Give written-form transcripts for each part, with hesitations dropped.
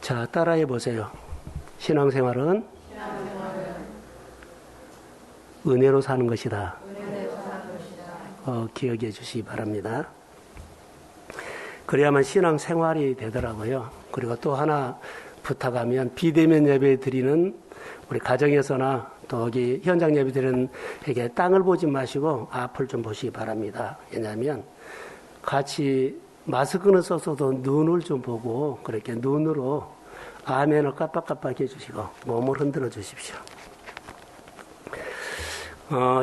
자, 따라해 보세요. 신앙생활은 은혜로 사는 것이다. 기억해 주시기 바랍니다. 그래야만 신앙생활이 되더라고요. 그리고 또 하나 부탁하면 비대면 예배 드리는 우리 가정에서나 또 여기 현장 예배 드리는 에게 땅을 보지 마시고 앞을 좀 보시기 바랍니다. 왜냐하면 같이 마스크는 썼어도 눈을 좀 보고 그렇게 눈으로 아멘을 깜빡깜빡 해주시고 몸을 흔들어 주십시오.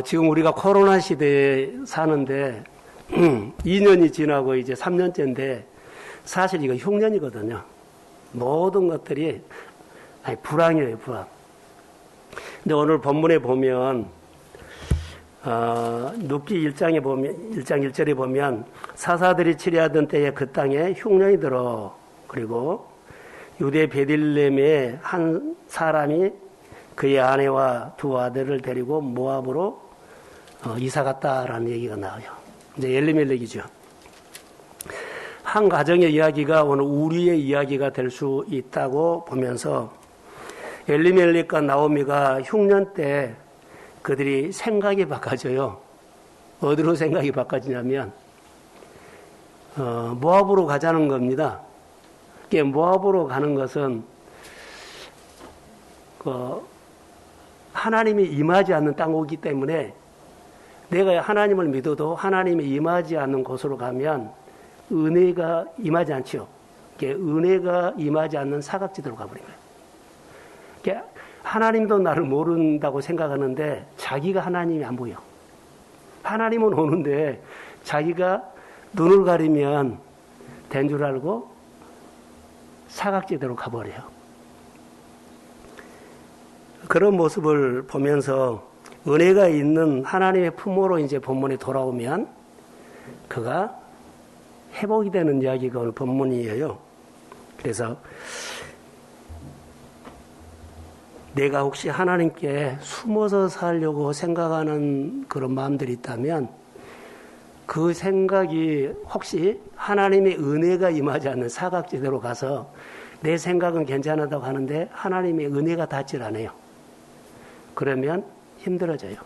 지금 우리가 코로나 시대에 사는데 2년이 지나고 이제 3년째인데 사실 이거 흉년이거든요. 모든 것들이 불황이에요, 불황. 근데 오늘 본문에 보면 눕기 1장에 보면 1장 1절에 보면 사사들이 치리하던 때에 그 땅에 흉년이 들어 그리고 유대 베들레헴의 한 사람이 그의 아내와 두 아들을 데리고 모압으로 이사 갔다라는 얘기가 나와요. 이제 엘리멜렉이죠. 한 가정의 이야기가 오늘 우리의 이야기가 될 수 있다고 보면서 엘리멜렉과 나오미가 흉년 때 그들이 생각이 바꿔져요. 어디로 생각이 바꿔지냐면 모압으로 가자는 겁니다. 모압으로 가는 것은 하나님이 임하지 않는 땅이기 때문에 내가 하나님을 믿어도 하나님이 임하지 않는 곳으로 가면 은혜가 임하지 않죠. 은혜가 임하지 않는 사각지대로 가버린 거예요. 하나님도 나를 모른다고 생각하는데 자기가 하나님이 안 보여. 하나님은 오는데 자기가 눈을 가리면 된 줄 알고 사각지대로 가버려요. 그런 모습을 보면서 은혜가 있는 하나님의 품으로 이제 본문에 돌아오면 그가 회복이 되는 이야기가 오늘 본문이에요. 그래서 내가 혹시 하나님께 숨어서 살려고 생각하는 그런 마음들이 있다면 그 생각이 혹시 하나님의 은혜가 임하지 않는 사각지대로 가서 내 생각은 괜찮다고 하는데 하나님의 은혜가 닿질 않아요. 그러면 힘들어져요.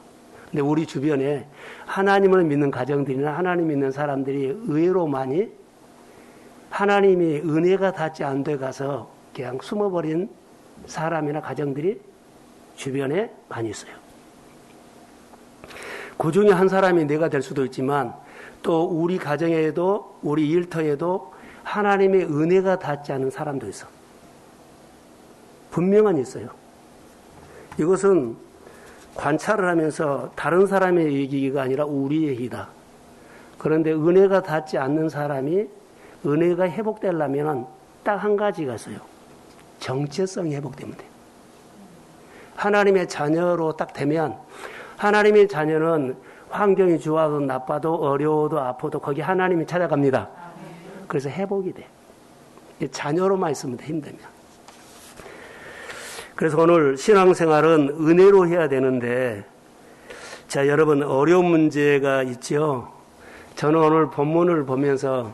근데 우리 주변에 하나님을 믿는 가정들이나 하나님 믿는 사람들이 의외로 많이 하나님이 은혜가 닿지 않은 데 가서 그냥 숨어버린 사람이나 가정들이 주변에 많이 있어요. 그 중에 한 사람이 내가 될 수도 있지만 또 우리 가정에도 우리 일터에도 하나님의 은혜가 닿지 않은 사람도 있어. 분명한 있어요. 이것은 관찰을 하면서 다른 사람의 얘기가 아니라 우리의 얘기다. 그런데 은혜가 닿지 않는 사람이 은혜가 회복되려면 딱 한 가지가 있어요. 정체성이 회복되면 돼요. 하나님의 자녀로 딱 되면 하나님의 자녀는 환경이 좋아도 나빠도 어려워도 아파도 거기 하나님이 찾아갑니다. 그래서 회복이 돼. 자녀로만 있으면 돼, 힘들면. 그래서 오늘 신앙생활은 은혜로 해야 되는데, 자, 여러분, 어려운 문제가 있죠. 저는 오늘 본문을 보면서,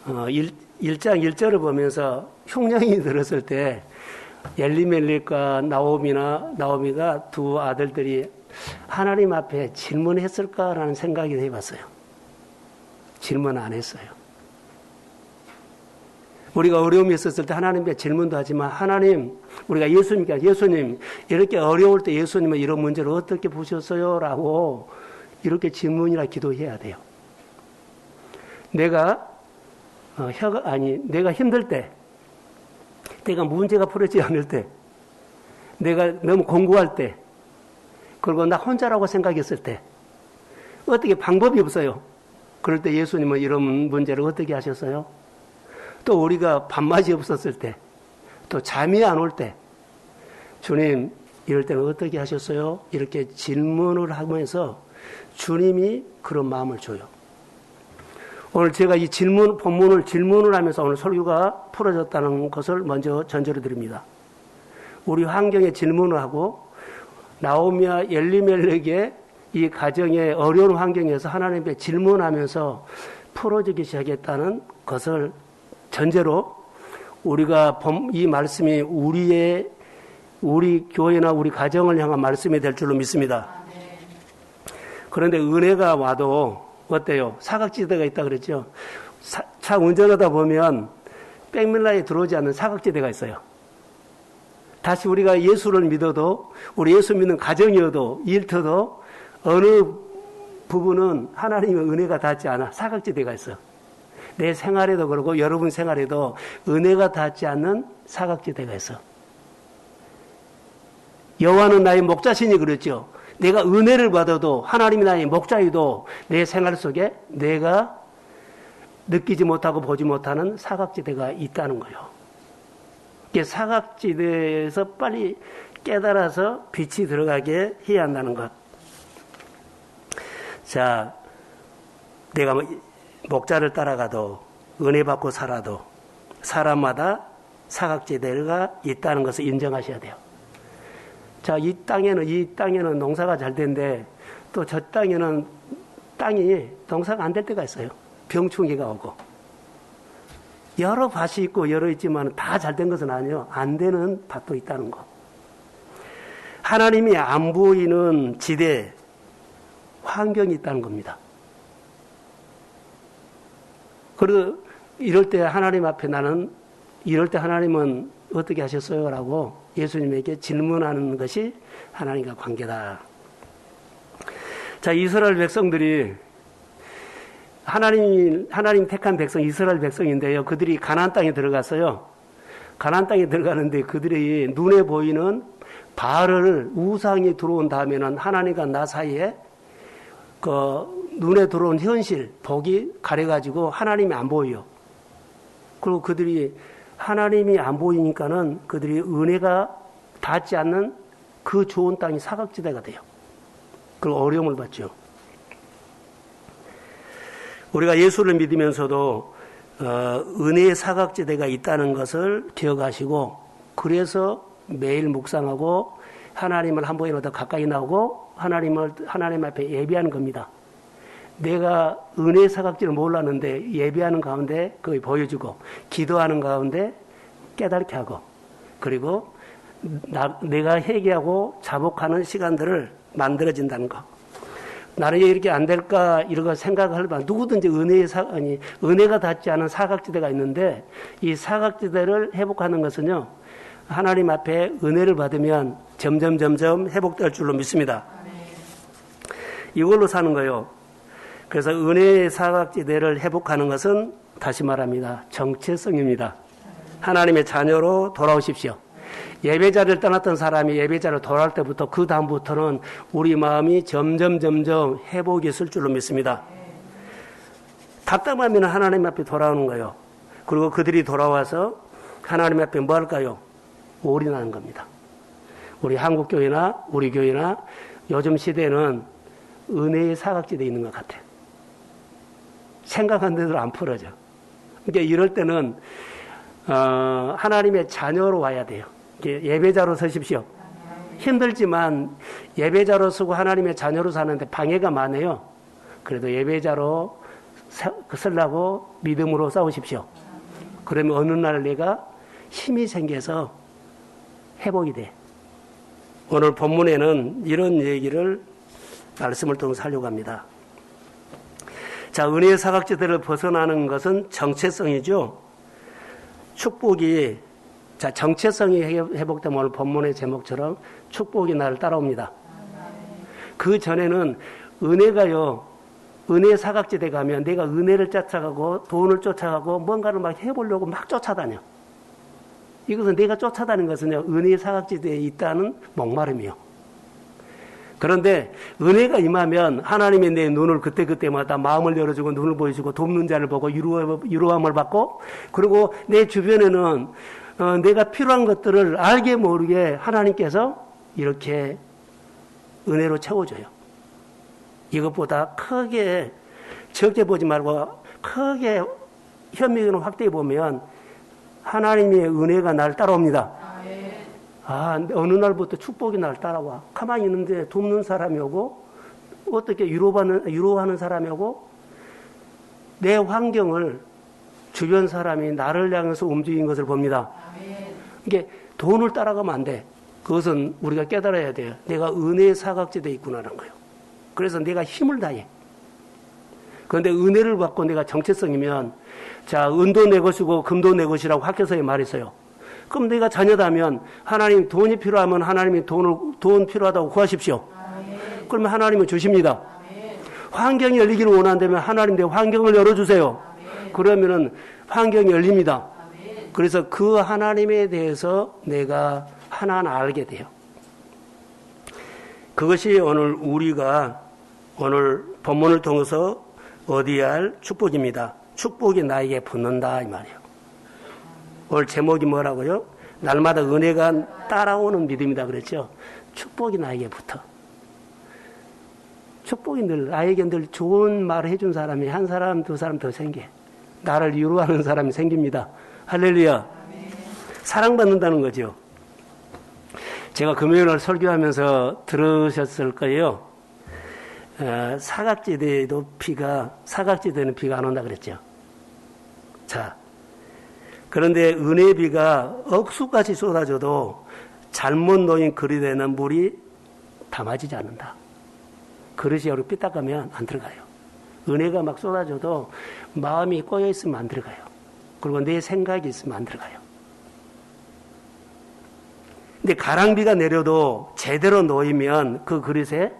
1장 1절을 보면서 흉년이 들었을 때, 엘리멜렉과 나오미가 두 아들들이 하나님 앞에 질문했을까라는 생각이 해봤어요. 질문 안 했어요. 우리가 어려움이 있었을 때 하나님께 질문도 하지만 하나님, 우리가 예수님, 이렇게 어려울 때 예수님은 이런 문제를 어떻게 보셨어요? 라고 이렇게 질문이나 기도해야 돼요. 내가 힘들 때, 내가 문제가 풀어지지 않을 때, 내가 너무 공고할 때, 그리고 나 혼자라고 생각했을 때, 어떻게 방법이 없어요. 그럴 때 예수님은 이런 문제를 어떻게 하셨어요? 또 우리가 밥맛이 없었을 때, 또 잠이 안 올 때, 주님, 이럴 때는 어떻게 하셨어요? 이렇게 질문을 하면서 주님이 그런 마음을 줘요. 오늘 제가 이 본문을 질문을 하면서 오늘 설교가 풀어졌다는 것을 먼저 전제로 드립니다. 우리 환경에 질문을 하고, 나오미와 엘리멜렉의 이 가정의 어려운 환경에서 하나님께 질문하면서 풀어지기 시작했다는 것을 전제로 우리가 이 말씀이 우리 교회나 우리 가정을 향한 말씀이 될 줄로 믿습니다. 그런데 은혜가 와도 어때요? 사각지대가 있다 그랬죠. 차 운전하다 보면 백밀라에 들어오지 않는 사각지대가 있어요. 다시 우리가 예수를 믿어도, 우리 예수 믿는 가정이어도, 일터도 어느 부분은 하나님의 은혜가 닿지 않아 사각지대가 있어. 내 생활에도 그렇고 여러분 생활에도 은혜가 닿지 않는 사각지대가 있어. 여호와는 나의 목자시니 그랬죠. 내가 은혜를 받아도 하나님이 나의 목자이도 내 생활 속에 내가 느끼지 못하고 보지 못하는 사각지대가 있다는 거예요. 이게 사각지대에서 빨리 깨달아서 빛이 들어가게 해야 한다는 것. 자, 내가 목자를 따라가도 은혜 받고 살아도 사람마다 사각지대가 있다는 것을 인정하셔야 돼요. 자, 이 땅에는 농사가 잘 되는데 또 저 땅에는 땅이 농사가 안 될 때가 있어요. 병충해가 오고. 여러 밭이 있고 여러 있지만 다 잘 된 것은 아니에요. 안 되는 밭도 있다는 거. 하나님이 안 보이는 지대, 환경이 있다는 겁니다. 그리고 이럴 때 하나님 앞에 이럴 때 하나님은 어떻게 하셨어요? 라고 예수님에게 질문하는 것이 하나님과 관계다. 자, 이스라엘 백성들이 하나님 택한 백성, 이스라엘 백성인데요. 그들이 가나안 땅에 들어갔어요. 가나안 땅에 들어가는데 그들이 눈에 보이는 바알을 우상이 들어온 다음에는 하나님과 나 사이에 눈에 들어온 현실, 복이 가려가지고 하나님이 안 보여요. 그리고 그들이 하나님이 안 보이니까는 그들이 은혜가 닿지 않는 그 좋은 땅이 사각지대가 돼요. 그리고 어려움을 받죠. 우리가 예수를 믿으면서도 은혜의 사각지대가 있다는 것을 기억하시고 그래서 매일 묵상하고 하나님을 한 번이라도 더 가까이 나오고 하나님 앞에 예배하는 겁니다. 내가 은혜의 사각지를 몰랐는데 예배하는 가운데 그걸 보여주고 기도하는 가운데 깨닫게 하고 그리고 내가 회개하고 자복하는 시간들을 만들어진다는 거. 나는 왜 이렇게 안 될까 이런 생각을 해봐. 누구든지 은혜가 닿지 않은 사각지대가 있는데 이 사각지대를 회복하는 것은요. 하나님 앞에 은혜를 받으면 점점 회복될 줄로 믿습니다. 이걸로 사는 거예요. 그래서 은혜의 사각지대를 회복하는 것은 다시 말합니다. 정체성입니다. 하나님의 자녀로 돌아오십시오. 예배자를 떠났던 사람이 예배자로 돌아올 때부터 그 다음부터는 우리 마음이 점점 회복이 있을 줄로 믿습니다. 답답하면 하나님 앞에 돌아오는 거예요. 그리고 그들이 돌아와서 하나님 앞에 뭐 할까요? 올인하는 겁니다. 우리 한국교회나 우리 교회나 요즘 시대는 은혜의 사각지대에 있는 것 같아요. 생각한 대로 안 풀어져. 그러니까 이럴 때는 하나님의 자녀로 와야 돼요. 예배자로 서십시오. 힘들지만 예배자로 서고 하나님의 자녀로 사는데 방해가 많아요. 그래도 예배자로 서려고 믿음으로 싸우십시오. 그러면 어느 날 내가 힘이 생겨서 회복이 돼. 오늘 본문에는 이런 얘기를 말씀을 통해서 하려고 합니다. 자, 은혜의 사각지대를 벗어나는 것은 정체성이죠. 축복이, 자, 정체성이 회복되면 오늘 본문의 제목처럼 축복이 나를 따라옵니다. 그 전에는 은혜가요, 은혜의 사각지대 가면 내가 은혜를 쫓아가고 돈을 쫓아가고 뭔가를 막 해보려고 막 쫓아다녀. 이것은 내가 쫓아다니는 것은요, 은혜의 사각지대에 있다는 목마름이요. 그런데 은혜가 임하면 하나님의 내 눈을 그때마다 마음을 열어주고 눈을 보여주고 돕는 자를 보고 유로함을 받고 그리고 내 주변에는 내가 필요한 것들을 알게 모르게 하나님께서 이렇게 은혜로 채워줘요. 이것보다 크게 적게 보지 말고 크게 현미경을 확대해 보면 하나님의 은혜가 나를 따라옵니다. 어느 날부터 축복이 날 따라와. 가만히 있는데 돕는 사람이 오고, 어떻게 위로하는 사람이 오고, 내 환경을 주변 사람이 나를 향해서 움직인 것을 봅니다. 이게 돈을 따라가면 안 돼. 그것은 우리가 깨달아야 돼요. 내가 은혜의 사각지대에 있구나라는 거예요. 그래서 내가 힘을 다해. 그런데 은혜를 받고 내가 정체성이면, 자, 은도 내 것이고 금도 내 것이라고 학교서에 말했어요. 그럼 내가 자녀다면 하나님 돈이 필요하면 하나님이 돈 필요하다고 구하십시오. 그러면 하나님은 주십니다. 환경이 열리기를 원한다면 하나님 내 환경을 열어주세요. 그러면은 환경이 열립니다. 그래서 그 하나님에 대해서 내가 하나하나 알게 돼요. 그것이 우리가 오늘 본문을 통해서 얻어야 할 축복입니다. 축복이 나에게 붙는다 이 말이에요. 오늘 제목이 뭐라고요? 날마다 은혜가 따라오는 믿음이다 그랬죠. 축복이 나에게 붙어. 축복이 나에게 늘 좋은 말을 해준 사람이 한 사람, 두 사람 더 생겨. 나를 위로하는 사람이 생깁니다. 할렐루야. 사랑받는다는 거죠. 제가 금요일날 설교하면서 들으셨을 거예요. 사각지대에도 사각지대는 비가 안 온다 그랬죠. 자, 그런데 은혜의 비가 억수같이 쏟아져도 잘못 놓인 그릇에는 물이 담아지지 않는다. 그릇이 여기 삐딱하면 안 들어가요. 은혜가 막 쏟아져도 마음이 꼬여있으면 안 들어가요. 그리고 내 생각이 있으면 안 들어가요. 근데 가랑비가 내려도 제대로 놓이면 그 그릇에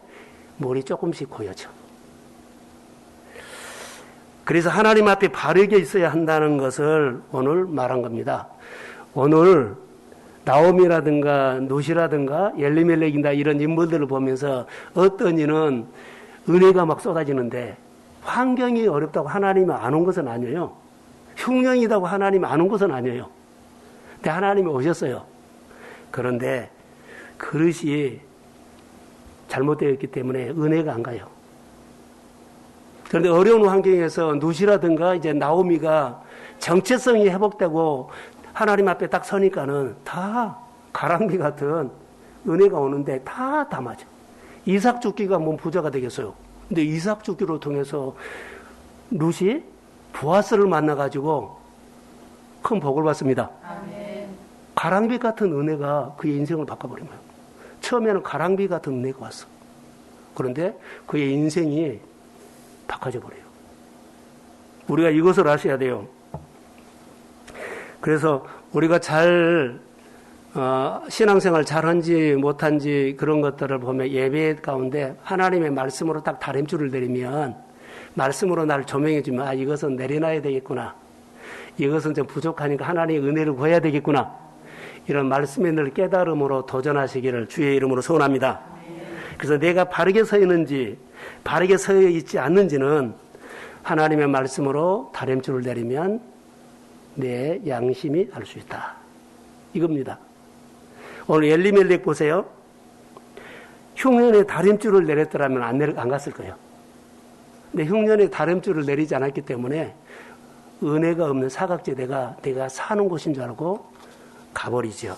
물이 조금씩 고여져. 그래서 하나님 앞에 바르게 있어야 한다는 것을 오늘 말한 겁니다. 오늘 나오미라든가 룻이라든가 엘리멜렉이나 이런 인물들을 보면서 어떤 이는 은혜가 막 쏟아지는데 환경이 어렵다고 하나님이 안 온 것은 아니에요. 흉년이라고 하나님이 안 온 것은 아니에요. 근데 하나님이 오셨어요. 그런데 그릇이 잘못되어 있기 때문에 은혜가 안 가요. 그런데 어려운 환경에서 룻이라든가 이제 나오미가 정체성이 회복되고 하나님 앞에 딱 서니까는 다 가랑비 같은 은혜가 오는데 다 담아져. 이삭 죽기가 뭔 부자가 되겠어요. 근데 이삭 죽기로 통해서 룻이 보아스를 만나가지고 큰 복을 받습니다. 아멘. 가랑비 같은 은혜가 그의 인생을 바꿔버린 거예요. 처음에는 가랑비 같은 은혜가 왔어. 그런데 그의 인생이 바꿔져 버려요. 우리가 이것을 아셔야 돼요. 그래서 우리가 신앙생활 잘한지 못한지 그런 것들을 보면 예배 가운데 하나님의 말씀으로 딱 다림줄을 내리면 말씀으로 나를 조명해 주면 이것은 내려놔야 되겠구나. 이것은 좀 부족하니까 하나님의 은혜를 구해야 되겠구나. 이런 말씀의 늘 깨달음으로 도전하시기를 주의 이름으로 소원합니다. 그래서 내가 바르게 서 있는지 바르게 서 있지 않는지는 하나님의 말씀으로 다림줄을 내리면 내 양심이 알 수 있다. 이겁니다. 오늘 엘리멜렉 보세요. 흉년에 다림줄을 내렸더라면 안 갔을 거예요. 근데 흉년에 다림줄을 내리지 않았기 때문에 은혜가 없는 사각지대가 내가 사는 곳인 줄 알고 가버리죠.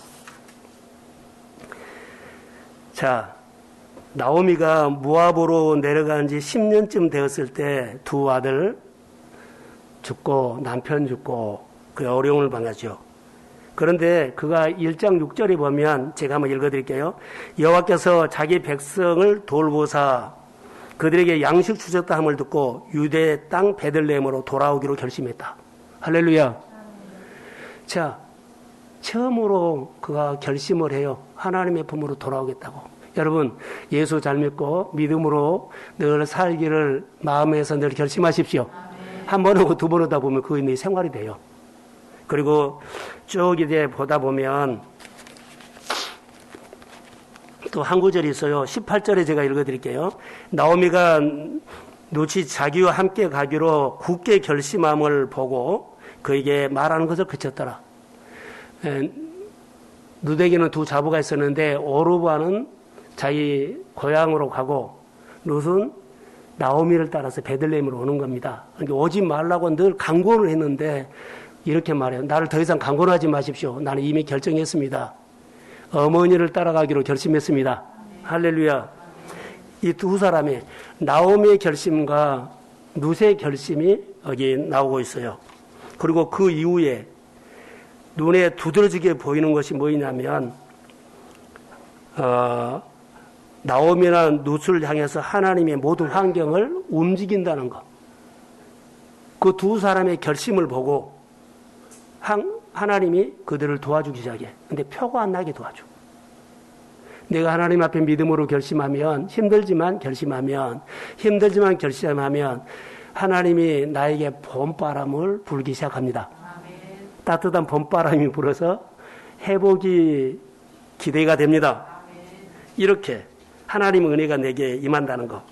자, 나오미가 모압으로 내려간 지 10년쯤 되었을 때 두 아들 죽고 남편 죽고 그 어려움을 당하죠. 그런데 그가 1장 6절에 보면 제가 한번 읽어드릴게요. 여호와께서 자기 백성을 돌보사 그들에게 양식 주셨다 함을 듣고 유대 땅 베들레헴으로 돌아오기로 결심했다. 할렐루야. 자, 처음으로 그가 결심을 해요. 하나님의 품으로 돌아오겠다고. 여러분, 예수 잘 믿고 믿음으로 늘 살기를 마음에서 늘 결심하십시오. 한 번 하고 두 번 하다 보면 그게 내 생활이 돼요. 그리고 쭉 이제 보다 보면 또 한 구절이 있어요. 18절에 제가 읽어드릴게요. 나오미가 룻이 자기와 함께 가기로 굳게 결심함을 보고 그에게 말하는 것을 그쳤더라. 룻에게는 두 자부가 있었는데 오르바는 자기 고향으로 가고 룻은 나오미를 따라서 베들레헴으로 오는 겁니다. 그러니까 오지 말라고 늘 강권을 했는데 이렇게 말해요. 나를 더 이상 강권하지 마십시오. 나는 이미 결정했습니다. 어머니를 따라가기로 결심했습니다. 할렐루야. 이 두 사람의 나오미의 결심과 룻의 결심이 여기 나오고 있어요. 그리고 그 이후에 눈에 두드러지게 보이는 것이 뭐냐면 나오미나 룻을 향해서 하나님의 모든 환경을 움직인다는 것. 그 두 사람의 결심을 보고 하나님이 그들을 도와주기 시작해. 근데 표가 안 나게 도와줘. 내가 하나님 앞에 믿음으로 결심하면, 힘들지만 결심하면 하나님이 나에게 봄바람을 불기 시작합니다. 아멘. 따뜻한 봄바람이 불어서 회복이 기대가 됩니다. 아멘. 이렇게 하나님의 은혜가 내게 임한다는 것.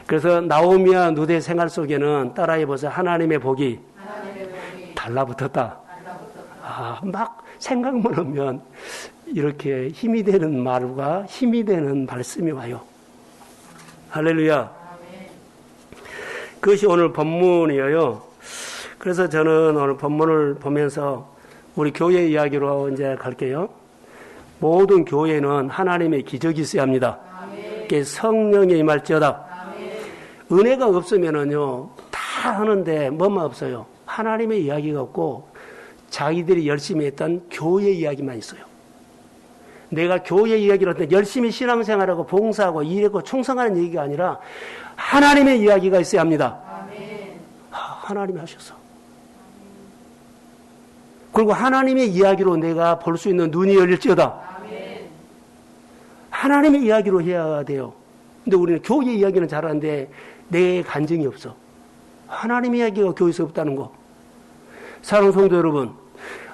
그래서 나오미와 룻의 생활 속에는 따라해보세요. 하나님의 복이 달라붙었다. 막 생각만 하면 이렇게 힘이 되는 말과 힘이 되는 말씀이 와요. 할렐루야. 그것이 오늘 본문이에요. 그래서 저는 오늘 본문을 보면서 우리 교회 이야기로 이제 갈게요. 모든 교회는 하나님의 기적이 있어야 합니다. 성령이 임할지어다. 은혜가 없으면은요, 다 하는데 뭐만 없어요. 하나님의 이야기가 없고 자기들이 열심히 했던 교회 이야기만 있어요. 내가 교회 이야기를 할 때 열심히 신앙생활하고 봉사하고 일하고 충성하는 얘기가 아니라 하나님의 이야기가 있어야 합니다. 하나님이 하셨어. 그리고 하나님의 이야기로 내가 볼 수 있는 눈이 열릴지어다. 하나님의 이야기로 해야 돼요. 근데 우리는 교회 이야기는 잘하는데 내 간증이 없어. 하나님의 이야기가 교회에서 없다는 거. 사랑하는 성도 여러분,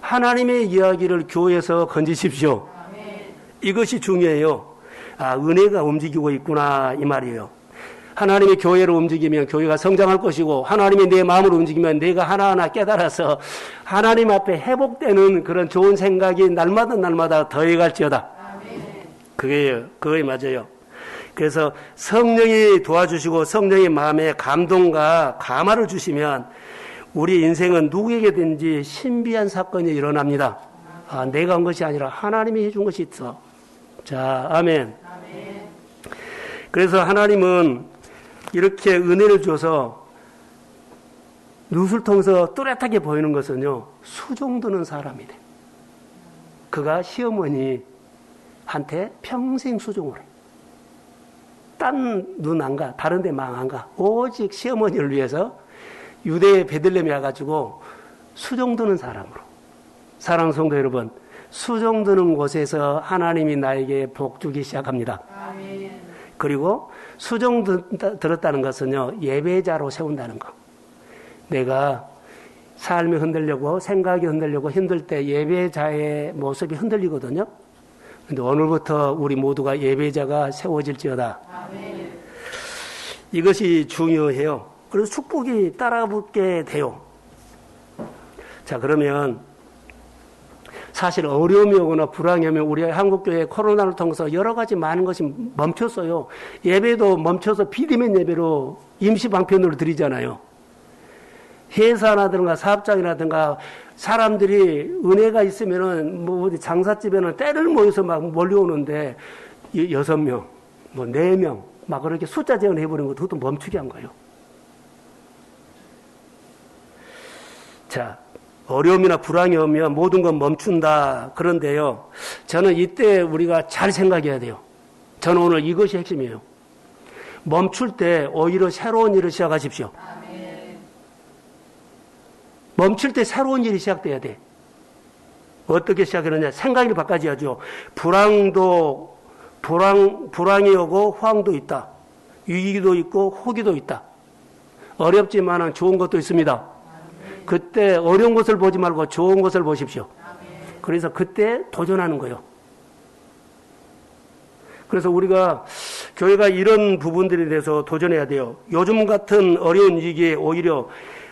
하나님의 이야기를 교회에서 건지십시오. 이것이 중요해요. 은혜가 움직이고 있구나 이 말이에요. 하나님의 교회로 움직이면 교회가 성장할 것이고, 하나님이 내 마음으로 움직이면 내가 하나하나 깨달아서 하나님 앞에 회복되는 그런 좋은 생각이 날마다 더해갈지어다. 그게 맞아요. 그래서 성령이 도와주시고 성령의 마음에 감동과 감화를 주시면 우리 인생은 누구에게든지 신비한 사건이 일어납니다. 내가 한 것이 아니라 하나님이 해준 것이 있어. 자, 아멘. 그래서 하나님은 이렇게 은혜를 줘서 룻을 통해서 뚜렷하게 보이는 것은요, 수종드는 사람이 돼. 그가 시어머니한테 평생 수종을 해. 딴 눈 안 가, 다른 데 망 안 가. 오직 시어머니를 위해서 유대의 베들레헴에 와가지고 수종드는 사람으로. 사랑하는 성도 여러분, 수종드는 곳에서 하나님이 나에게 복 주기 시작합니다. 아멘. 그리고 수종 들었다는 것은요, 예배자로 세운다는 거. 내가 삶이 흔들려고, 생각이 흔들려고 힘들 때 예배자의 모습이 흔들리거든요. 근데 오늘부터 우리 모두가 예배자가 세워질지어다. 아멘. 이것이 중요해요. 그래서 축복이 따라붙게 돼요. 자, 그러면 사실 어려움이 오거나 불황이 오면 우리 한국교회 코로나를 통해서 여러 가지 많은 것이 멈췄어요. 예배도 멈춰서 비대면 예배로 임시방편으로 드리잖아요. 회사라든가 사업장이라든가 사람들이 은혜가 있으면은 뭐 어디 장사집에는 때를 모여서 막 몰려오는데 6명, 뭐 4명 막 그렇게 숫자 제한을 해버린 것도 그것도 멈추게 한 거예요. 자, 어려움이나 불황이 오면 모든 건 멈춘다. 그런데요, 저는 이때 우리가 잘 생각해야 돼요. 저는 오늘 이것이 핵심이에요. 멈출 때 오히려 새로운 일을 시작하십시오. 멈출 때 새로운 일이 시작돼야 돼. 어떻게 시작하느냐? 생각을 바꿔야죠. 불황이 오고 호황도 있다. 위기도 있고 호기도 있다. 어렵지만 좋은 것도 있습니다. 그때 어려운 것을 보지 말고 좋은 것을 보십시오. 그래서 그때 도전하는 거예요. 그래서 우리가 교회가 이런 부분들에 대해서 도전해야 돼요. 요즘 같은 어려운 위기에 오히려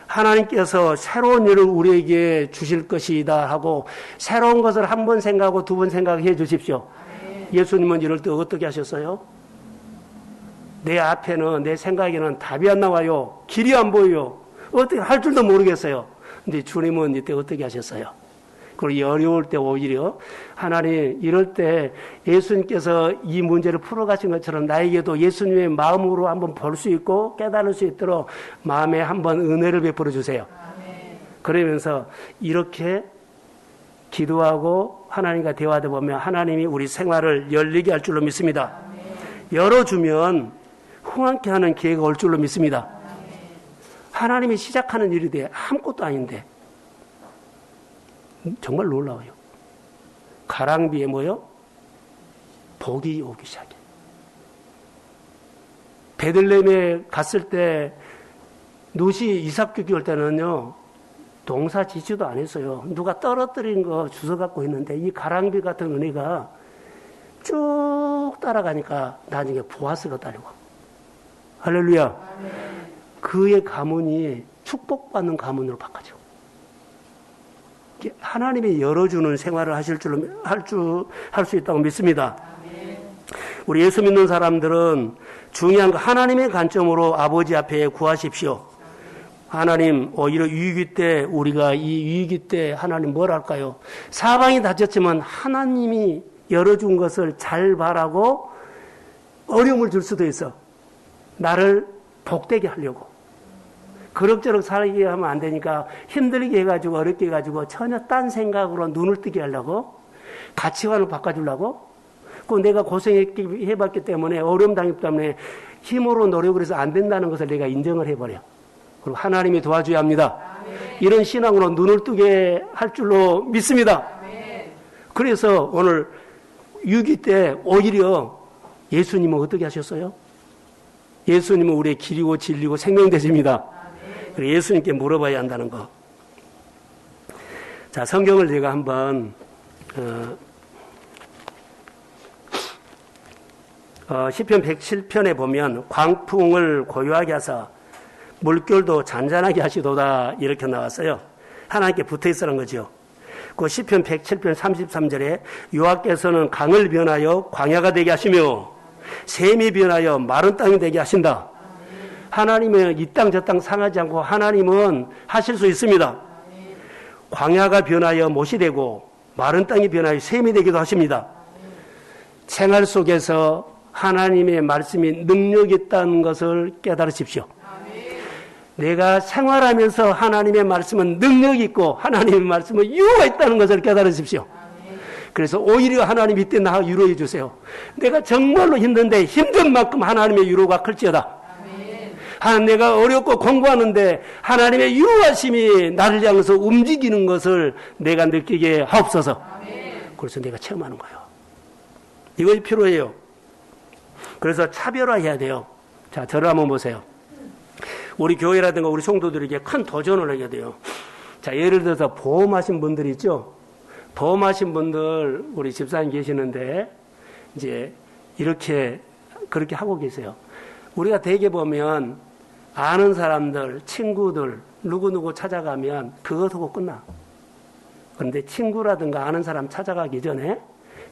하나님께서 새로운 일을 우리에게 주실 것이다 하고 새로운 것을 한 번 생각하고 두 번 생각해 주십시오. 예수님은 이럴 때 어떻게 하셨어요? 내 앞에는, 내 생각에는 답이 안 나와요. 길이 안 보여요. 어떻게 할 줄도 모르겠어요. 근데 주님은 이때 어떻게 하셨어요? 그리고 어려울 때 오히려 하나님, 이럴 때 예수님께서 이 문제를 풀어가신 것처럼 나에게도 예수님의 마음으로 한번 볼 수 있고 깨달을 수 있도록 마음에 한번 은혜를 베풀어 주세요. 그러면서 이렇게 기도하고 하나님과 대화하다 보면 하나님이 우리 생활을 열리게 할 줄로 믿습니다. 열어주면 흥황케 하는 기회가 올 줄로 믿습니다. 하나님이 시작하는 일이 돼. 아무것도 아닌데. 정말 놀라워요. 가랑비에 뭐요? 복이 오기 시작해. 베들레헴에 갔을 때 룻이 이삭 죽기 올 때는요, 동사 지지도 안 했어요. 누가 떨어뜨린 거 주워 갖고 있는데 이 가랑비 같은 은혜가 쭉 따라가니까 나중에 보아스가 따르고. 할렐루야. 아멘. 그의 가문이 축복받는 가문으로 바꿔져. 하나님이 열어주는 생활을 할 수 있다고 믿습니다. 아멘. 우리 예수 믿는 사람들은 중요한 거 하나님의 관점으로 아버지 앞에 구하십시오. 하나님, 이런 위기 때, 우리가 이 위기 때 하나님 뭘 할까요? 사방이 닫혔지만 하나님이 열어준 것을 잘 바라고 어려움을 줄 수도 있어. 나를 복되게 하려고. 그럭저럭 살게 하면 안 되니까 힘들게 해가지고 어렵게 해가지고 전혀 딴 생각으로 눈을 뜨게 하려고 가치관을 바꿔주려고 그 내가 고생해봤기 때문에 어려움 당했기 때문에 힘으로 노력을 해서 안 된다는 것을 내가 인정을 해버려. 그리고 하나님이 도와줘야 합니다. 아멘. 이런 신앙으로 눈을 뜨게 할 줄로 믿습니다. 아멘. 그래서 오늘 위기 때 오히려 예수님은 어떻게 하셨어요? 예수님은 우리의 길이고 진리고 생명되십니다. 그래서 예수님께 물어봐야 한다는 거. 자, 성경을 제가 한번 시편 107편에 보면 광풍을 고요하게 하사 물결도 잔잔하게 하시도다 이렇게 나왔어요. 하나님께 붙어있으라는 거죠. 그 시편 107편 33절에 여호와께서는 강을 변하여 광야가 되게 하시며 샘이 변하여 마른 땅이 되게 하신다. 하나님은 이 땅 저 땅 상하지 않고 하나님은 하실 수 있습니다. 광야가 변하여 못이 되고 마른 땅이 변하여 샘이 되기도 하십니다. 생활 속에서 하나님의 말씀이 능력이 있다는 것을 깨달으십시오. 내가 생활하면서 하나님의 말씀은 능력이 있고 하나님의 말씀은 유효가 있다는 것을 깨달으십시오. 그래서 오히려 하나님 이때 나 위로해 주세요. 내가 정말로 힘든데 힘든 만큼 하나님의 위로가 클지어다. 내가 어렵고 공부하는데 하나님의 유효하심이 나를 향해서 움직이는 것을 내가 느끼게 하옵소서. 그래서 내가 체험하는 거예요. 이것이 필요해요. 그래서 차별화해야 돼요. 자, 저를 한번 보세요. 우리 교회라든가 우리 성도들에게 큰 도전을 하게 돼요. 자, 예를 들어서 보험하신 분들 있죠? 보험하신 분들, 우리 집사님 계시는데, 이제, 그렇게 하고 계세요. 우리가 대개 보면, 아는 사람들, 친구들, 누구누구 찾아가면, 그것하고 끝나. 그런데 친구라든가 아는 사람 찾아가기 전에,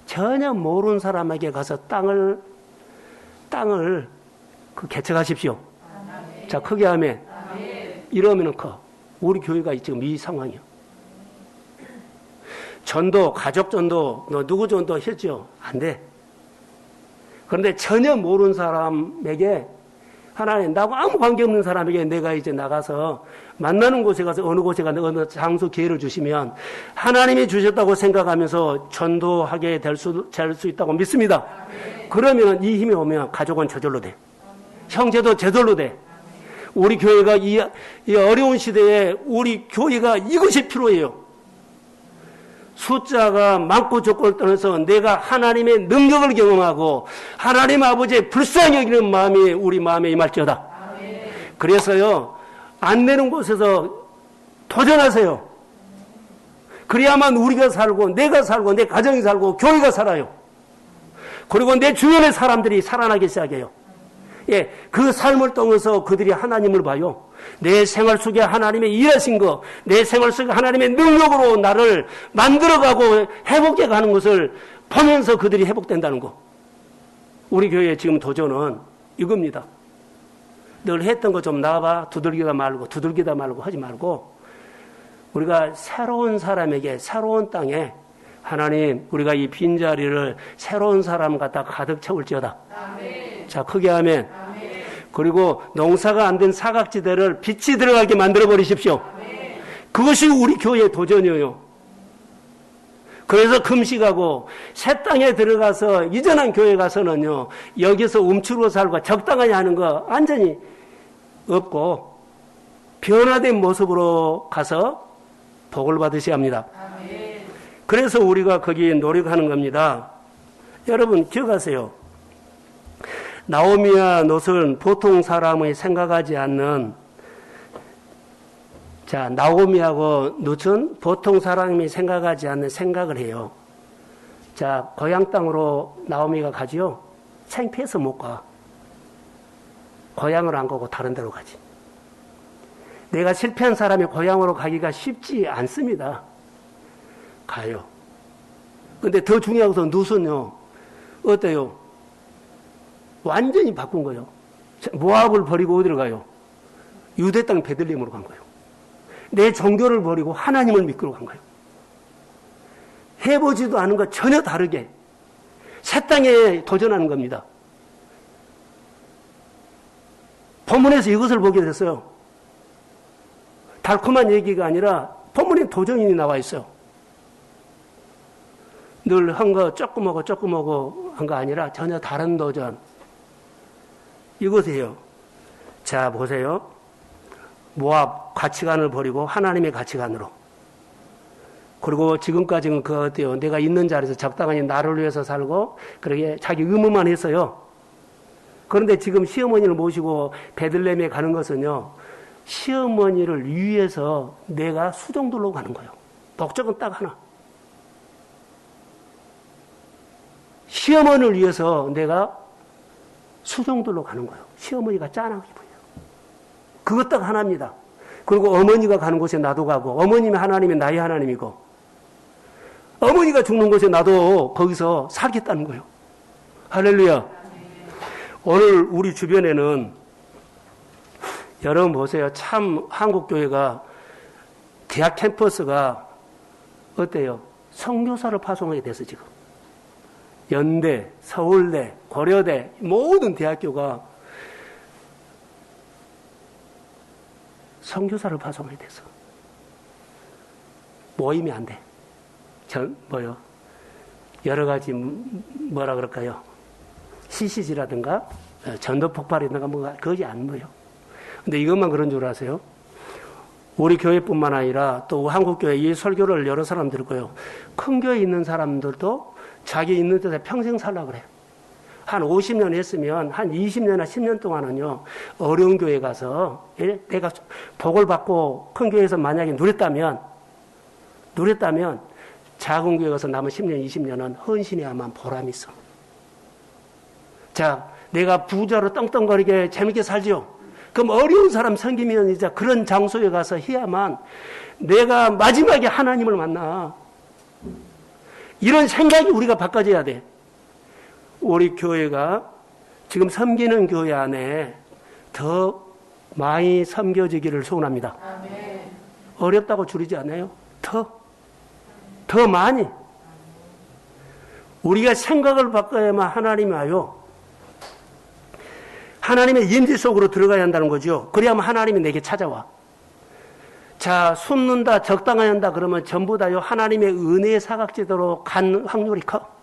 전혀 모르는 사람에게 가서 땅을 개척하십시오. 자, 크게 하면, 이러면은 커. 우리 교회가 지금 이 상황이요. 전도, 가족 전도, 너 누구 전도 했죠? 안 돼. 그런데 전혀 모르는 사람에게, 하나님, 나하고 아무 관계없는 사람에게 내가 이제 나가서 만나는 곳에 가서 어느 곳에 가서 어느 장소 기회를 주시면 하나님이 주셨다고 생각하면서 전도하게 될 수 있다고 믿습니다. 그러면 이 힘이 오면 가족은 저절로 돼. 형제도 저절로 돼. 우리 교회가 이 어려운 시대에 우리 교회가 이것이 필요해요. 숫자가 많고 적고를 떠나서 내가 하나님의 능력을 경험하고 하나님 아버지의 불쌍히 여기는 마음이 우리 마음에 임할지어다. 그래서요, 안 되는 곳에서 도전하세요. 그래야만 우리가 살고 내가 살고 내 가정이 살고 교회가 살아요. 그리고 내 주변의 사람들이 살아나기 시작해요. 예, 그 삶을 통해서 그들이 하나님을 봐요. 내 생활 속에 하나님의 일하신 거, 내 생활 속에 하나님의 능력으로 나를 만들어가고 회복해 가는 것을 보면서 그들이 회복된다는 거. 우리 교회의 지금 도전은 이겁니다. 늘 했던 거 좀 나와봐. 두들기다 말고 하지 말고 우리가 새로운 사람에게 새로운 땅에 하나님, 우리가 이 빈자리를 새로운 사람 갖다 가득 채울지어다. 아멘. 자, 크게 하면. 그리고 농사가 안 된 사각지대를 빛이 들어가게 만들어 버리십시오. 아멘. 그것이 우리 교회의 도전이에요. 그래서 금식하고 새 땅에 들어가서 이전한 교회 가서는요, 여기서 움츠러 살고 적당하게 하는 거 완전히 없고 변화된 모습으로 가서 복을 받으셔야 합니다. 아멘. 그래서 우리가 거기에 노력하는 겁니다. 여러분 기억하세요. 나오미와 롯은 보통 사람의 생각하지 않는, 자, 나오미하고 롯은 보통 사람이 생각하지 않는 생각을 해요. 자, 고향 땅으로 나오미가 가지요. 창피해서 못 가. 고향을 안 가고 다른 데로 가지. 내가 실패한 사람이 고향으로 가기가 쉽지 않습니다. 가요. 근데 더 중요한 것은 롯은요, 어때요? 완전히 바꾼 거예요. 모압을 버리고 어디로 가요? 유대 땅 베들레헴으로 간 거예요. 내 종교를 버리고 하나님을 믿기로 간 거예요. 해보지도 않은 것 전혀 다르게 새 땅에 도전하는 겁니다. 본문에서 이것을 보게 됐어요. 달콤한 얘기가 아니라 본문에 도전이 나와 있어요. 늘 한 거 조금 하고 한 거 아니라 전혀 다른 도전. 이것이에요. 자, 보세요. 모압 가치관을 버리고 하나님의 가치관으로. 그리고 지금까지는 그 어때요? 내가 있는 자리에서 적당히 나를 위해서 살고 그렇게 자기 의무만 했어요. 그런데 지금 시어머니를 모시고 베들레헴에 가는 것은요, 시어머니를 위해서 내가 수종들로 가는 거예요. 목적은 딱 하나. 시어머니를 위해서 내가 수종들로 가는 거예요. 시어머니가 짠하게 보여요. 그것 딱 하나입니다. 그리고 어머니가 가는 곳에 나도 가고, 어머님이 하나님이 나의 하나님이고, 어머니가 죽는 곳에 나도 거기서 살겠다는 거예요. 할렐루야. 오늘 우리 주변에는 여러분 보세요. 참 한국교회가 대학 캠퍼스가 어때요? 선교사를 파송하게 돼서 지금 연대, 서울대, 고려대 모든 대학교가 선교사를 파송하게 돼서 모임이 안 돼. 여러 가지 뭐라 그럴까요? CCG라든가 전도 폭발이라든가 뭐가 거기 안 모여. 근데 이것만 그런 줄 아세요? 우리 교회뿐만 아니라 또 한국교회 이 설교를 여러 사람 들고요. 큰 교회에 있는 사람들도 자기 있는 데서 평생 살라고 그래요. 한 50년 했으면 한 20년이나 10년 동안은요, 어려운 교회 가서 내가 복을 받고 큰 교회에서 만약에 누렸다면 작은 교회 가서 남은 10년, 20년은 헌신해야만 보람이 있어. 자, 내가 부자로 떵떵거리게 재밌게 살지요. 그럼 어려운 사람 생기면 이제 그런 장소에 가서 해야만 내가 마지막에 하나님을 만나. 이런 생각이 우리가 바꿔져야 돼. 우리 교회가 지금 섬기는 교회 안에 더 많이 섬겨지기를 소원합니다. 아멘. 어렵다고 줄이지 않아요? 더 많이. 우리가 생각을 바꿔야만 하나님이 와요. 하나님의 임재 속으로 들어가야 한다는 거죠. 그래야만 하나님이 내게 찾아와. 자, 숨는다, 적당히 한다 그러면 전부 다요, 하나님의 은혜의 사각지대로 간 확률이 커.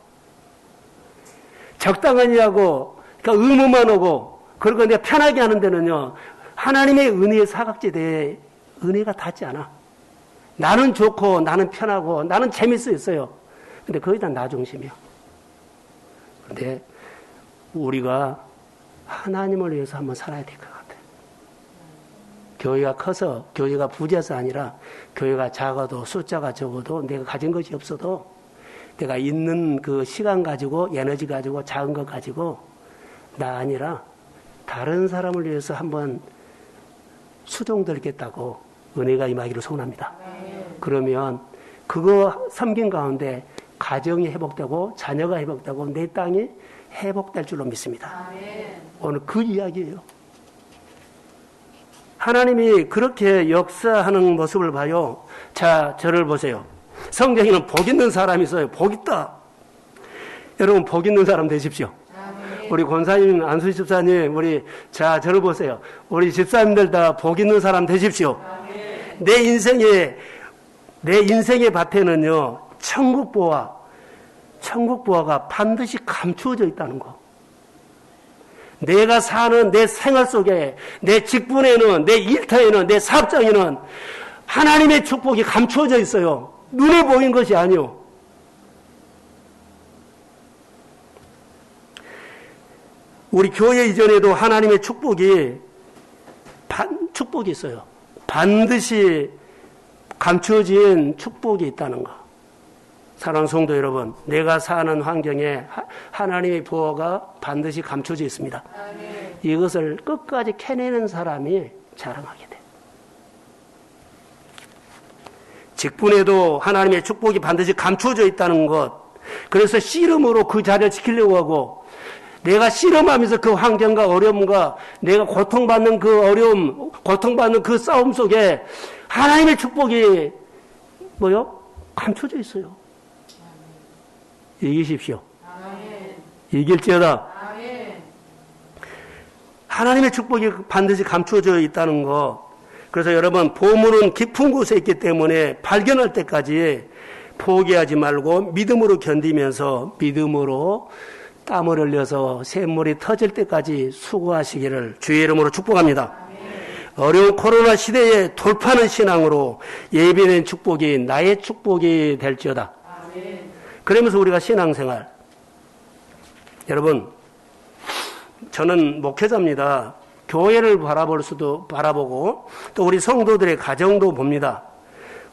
적당하니 하고, 그러니까 의무만 오고, 그리고 내가 편하게 하는 데는요, 하나님의 은혜의 사각지대에 은혜가 닿지 않아. 나는 좋고, 나는 편하고, 나는 재밌어요. 근데 거의 다 나 중심이야. 근데 우리가 하나님을 위해서 한번 살아야 될 것 같아요. 교회가 커서, 교회가 부자서 아니라, 교회가 작아도, 숫자가 적어도, 내가 가진 것이 없어도, 내가 있는 그 시간 가지고, 에너지 가지고, 작은 것 가지고, 나 아니라, 다른 사람을 위해서 한번 수종들겠다고 은혜가 임하기를 소원합니다. 그러면, 그거 섬긴 가운데, 가정이 회복되고, 자녀가 회복되고, 내 땅이 회복될 줄로 믿습니다. 오늘 그 이야기예요. 하나님이 그렇게 역사하는 모습을 봐요. 자, 저를 보세요. 성경에는 복 있는 사람이 있어요. 복 있다. 여러분, 복 있는 사람 되십시오. 우리 권사님, 안수희 집사님, 저를 보세요. 우리 집사님들 다 복 있는 사람 되십시오. 내 인생의 밭에는요, 천국보화가 반드시 감추어져 있다는 거. 내가 사는 내 생활 속에, 내 직분에는, 내 일터에는, 내 사업장에는 하나님의 축복이 감추어져 있어요. 눈에 보이는 것이 아니요. 우리 교회 이전에도 하나님의 축복이 있어요. 반드시 감추어진 축복이 있다는 거. 사랑하는 성도 여러분, 내가 사는 환경에 하나님의 보호가 반드시 감춰져 있습니다. 아멘. 이것을 끝까지 캐내는 사람이 자랑하게 돼. 직분에도 하나님의 축복이 반드시 감춰져 있다는 것. 그래서 씨름으로 그 자리를 지키려고 하고, 내가 씨름하면서 그 환경과 어려움과 내가 고통받는 그 어려움, 고통받는 그 싸움 속에 하나님의 축복이 감춰져 있어요. 이기십시오. 아멘. 이길지어다. 아멘. 하나님의 축복이 반드시 감춰져 있다는 거. 그래서 여러분, 보물은 깊은 곳에 있기 때문에 발견할 때까지 포기하지 말고 믿음으로 견디면서 믿음으로 땀을 흘려서 샘물이 터질 때까지 수고하시기를 주의 이름으로 축복합니다. 아멘. 어려운 코로나 시대에 돌파하는 신앙으로 예비된 축복이 나의 축복이 될지어다. 아멘. 그러면서 우리가 신앙생활, 여러분, 저는 목회자입니다. 교회를 바라보고 또 우리 성도들의 가정도 봅니다.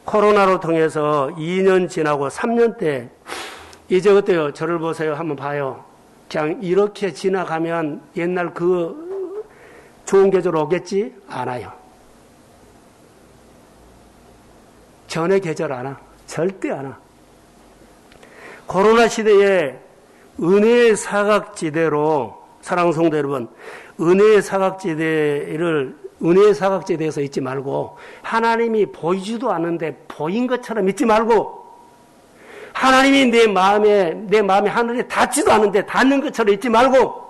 코로나로 통해서 2년 지나고 3년 때 이제 어때요? 저를 보세요. 한번 봐요. 그냥 이렇게 지나가면 옛날 그 좋은 계절 오겠지? 안 와요. 전의 계절 안 와. 절대 안 와. 코로나 시대에 은혜의 사각지대로, 사랑하는 성도 여러분, 은혜의 사각지대에서 있지 말고, 하나님이 보이지도 않는데 보인 것처럼 있지 말고, 하나님이 내 마음에 하늘에 닿지도 않는데 닿는 것처럼 있지 말고,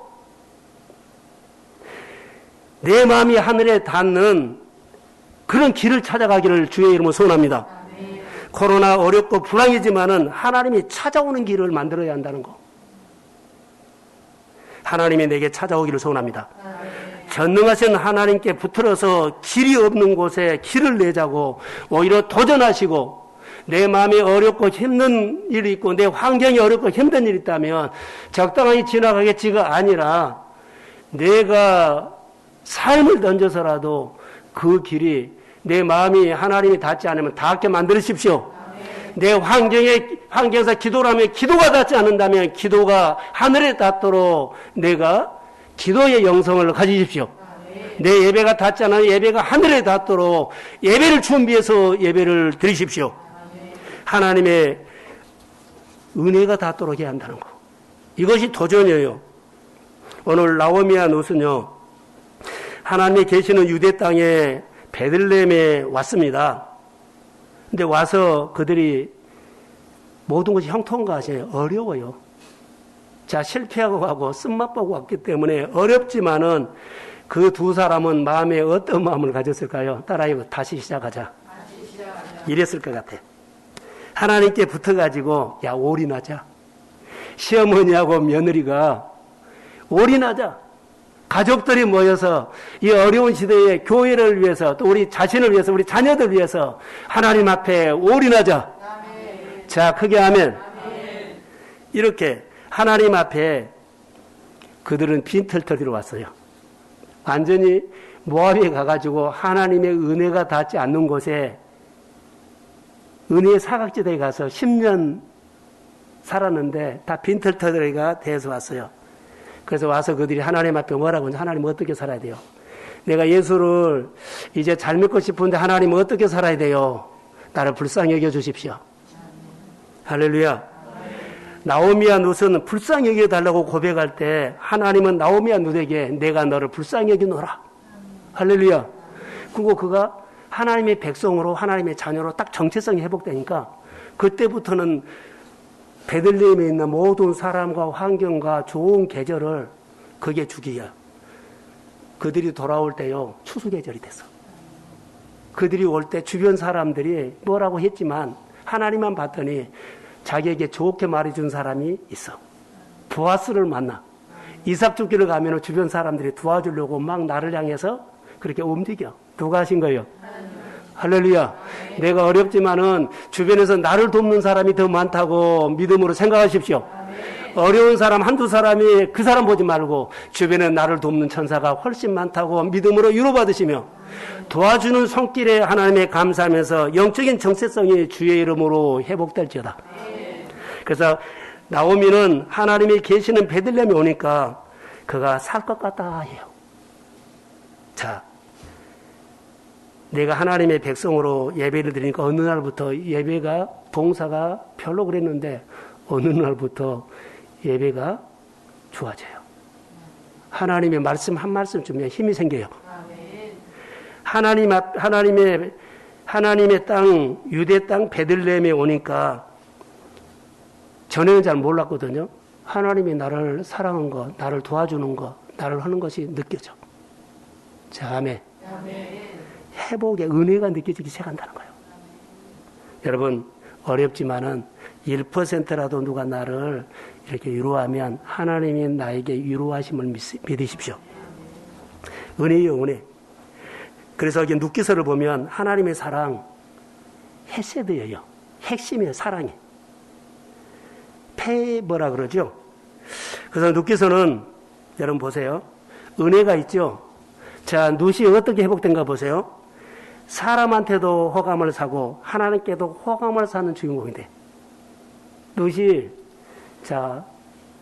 내 마음이 하늘에 닿는 그런 길을 찾아가기를 주의 이름으로 소원합니다. 아멘. 코로나 어렵고 불황이지만은 하나님이 찾아오는 길을 만들어야 한다는 거. 하나님이 내게 찾아오기를 소원합니다. 아멘. 전능하신 하나님께 붙들어서 길이 없는 곳에 길을 내자고 오히려 도전하시고, 내 마음이 어렵고 힘든 일이 있고 내 환경이 어렵고 힘든 일이 있다면 적당히 지나가겠지가 아니라 내가 삶을 던져서라도 그 길이, 내 마음이 하나님이 닿지 않으면 닿게 만드십시오. 내 환경에서 기도를 하면 기도가 닿지 않는다면 기도가 하늘에 닿도록 내가 기도의 영성을 가지십시오. 내 예배가 닿지 않으면 예배가 하늘에 닿도록 예배를 준비해서 예배를 드리십시오. 하나님의 은혜가 닿도록 해야 한다는 거. 이것이 도전이에요. 오늘 나오미와 롯은요, 하나님이 계시는 유대 땅에 베들레헴에 왔습니다. 근데 와서 그들이 모든 것이 형통가시에요. 어려워요. 자, 실패하고 가고 쓴맛보고 왔기 때문에 어렵지만은 그 두 사람은 마음에 어떤 마음을 가졌을까요? 따라해요. 다시 시작하자. 이랬을 것 같아. 하나님께 붙어가지고, 야, 올인하자. 시어머니하고 며느리가 올인하자. 가족들이 모여서 이 어려운 시대에 교회를 위해서, 또 우리 자신을 위해서, 우리 자녀들 위해서 하나님 앞에 올인하자. 아멘. 자, 크게 하면 아멘. 이렇게 하나님 앞에 그들은 빈털터리로 왔어요. 완전히 모압에 가가지고 하나님의 은혜가 닿지 않는 곳에, 은혜의 사각지대에 가서 10년 살았는데 다 빈털터리가 돼서 왔어요. 그래서 와서 그들이 하나님 앞에 뭐라고 하냐? 하나님 어떻게 살아야 돼요? 내가 예수를 이제 잘 믿고 싶은데 하나님 어떻게 살아야 돼요? 나를 불쌍히 여겨주십시오. 할렐루야. 나오미와 룻은 불쌍히 여겨달라고 고백할 때 하나님은 나오미와 룻에게 내가 너를 불쌍히 여기노라. 할렐루야. 그리고 그가 하나님의 백성으로, 하나님의 자녀로 딱 정체성이 회복되니까 그때부터는 베들레헴에 있는 모든 사람과 환경과 좋은 계절을 그게 주기야. 그들이 돌아올 때요, 추수 계절이 됐어. 그들이 올 때 주변 사람들이 뭐라고 했지만 하나님만 봤더니 자기에게 좋게 말해준 사람이 있어. 보아스를 만나. 이삭 죽기를 가면 주변 사람들이 도와주려고 막 나를 향해서 그렇게 움직여. 누가 하신 거예요? 할렐루야. 내가 어렵지만은 주변에서 나를 돕는 사람이 더 많다고 믿음으로 생각하십시오. 어려운 사람 한두 사람이 그 사람 보지 말고 주변에 나를 돕는 천사가 훨씬 많다고 믿음으로 위로받으시며 도와주는 손길에 하나님에 감사하면서 영적인 정체성이 주의 이름으로 회복될지어다. 그래서 나오미는 하나님이 계시는 베들레헴에 오니까 그가 살 것 같다 해요. 자, 내가 하나님의 백성으로 예배를 드리니까 어느 날부터 예배가 봉사가 별로 그랬는데 어느 날부터 예배가 좋아져요. 하나님의 말씀 한 말씀 주면 힘이 생겨요. 하나님의 땅 유대 땅 베들레헴에 오니까 전에는 잘 몰랐거든요. 하나님이 나를 사랑한 거, 나를 도와주는 거, 나를 하는 것이 느껴져. 자, 아멘. 회복의 은혜가 느껴지기 시작한다는 거예요. 여러분, 어렵지만은 1%라도 누가 나를 이렇게 위로하면 하나님이 나에게 위로하심을 믿으십시오. 은혜요, 은혜. 그래서 여기 눕기서를 보면 하나님의 사랑, 헤세드예요. 핵심이에요, 사랑이. 뭐라 그러죠? 그래서 눕기서는 여러분 보세요. 은혜가 있죠? 자, 룻이 어떻게 회복된가 보세요. 사람한테도 호감을 사고 하나님께도 호감을 사는 주인공인데 룻이 자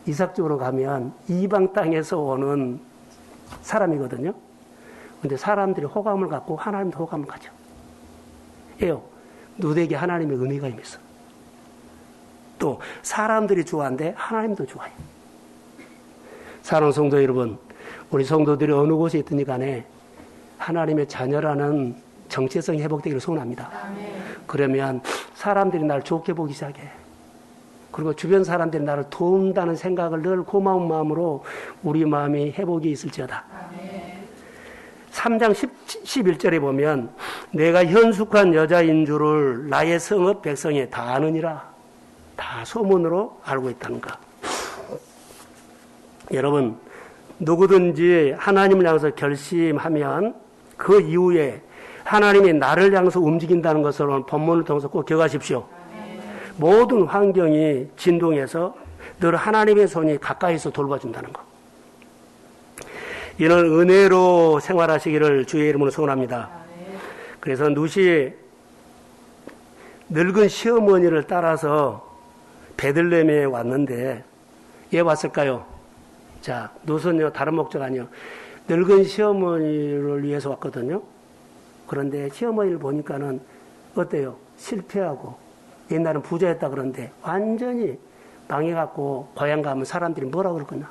이삭 집으로 가면 이방 땅에서 오는 사람이거든요. 근데 사람들이 호감을 갖고 하나님도 호감을 가져. 예요. 룻에게 하나님의 은혜가 임했어. 또 사람들이 좋아하는데 하나님도 좋아해요. 사랑하는 성도 여러분, 우리 성도들이 어느 곳에 있든지 간에 하나님의 자녀라는 정체성이 회복되기를 소원합니다. 그러면 사람들이 나를 좋게 보기 시작해. 그리고 주변 사람들이 나를 도운다는 생각을 늘 고마운 마음으로 우리 마음이 회복이 있을지어다. 3장 11절에 보면 내가 현숙한 여자인 줄을 나의 성읍 백성이 다 아느니라. 다 소문으로 알고 있다는가. 여러분, 누구든지 하나님을 향해서 결심하면 그 이후에 하나님이 나를 향해서 움직인다는 것을 오늘 본문을 통해서 꼭 기억하십시오. 모든 환경이 진동해서 늘 하나님의 손이 가까이서 돌봐준다는 것. 이는 은혜로 생활하시기를 주의 이름으로 소원합니다. 그래서 룻이 늙은 시어머니를 따라서 베들레헴에 왔는데 왜 왔을까요? 자, 룻은요 다른 목적 아니요. 늙은 시어머니를 위해서 왔거든요. 그런데 시어머니를 보니까는 어때요? 실패하고 옛날엔 부자였다 그러는데 완전히 망해갖고 고향 가면 사람들이 뭐라 그러겠나.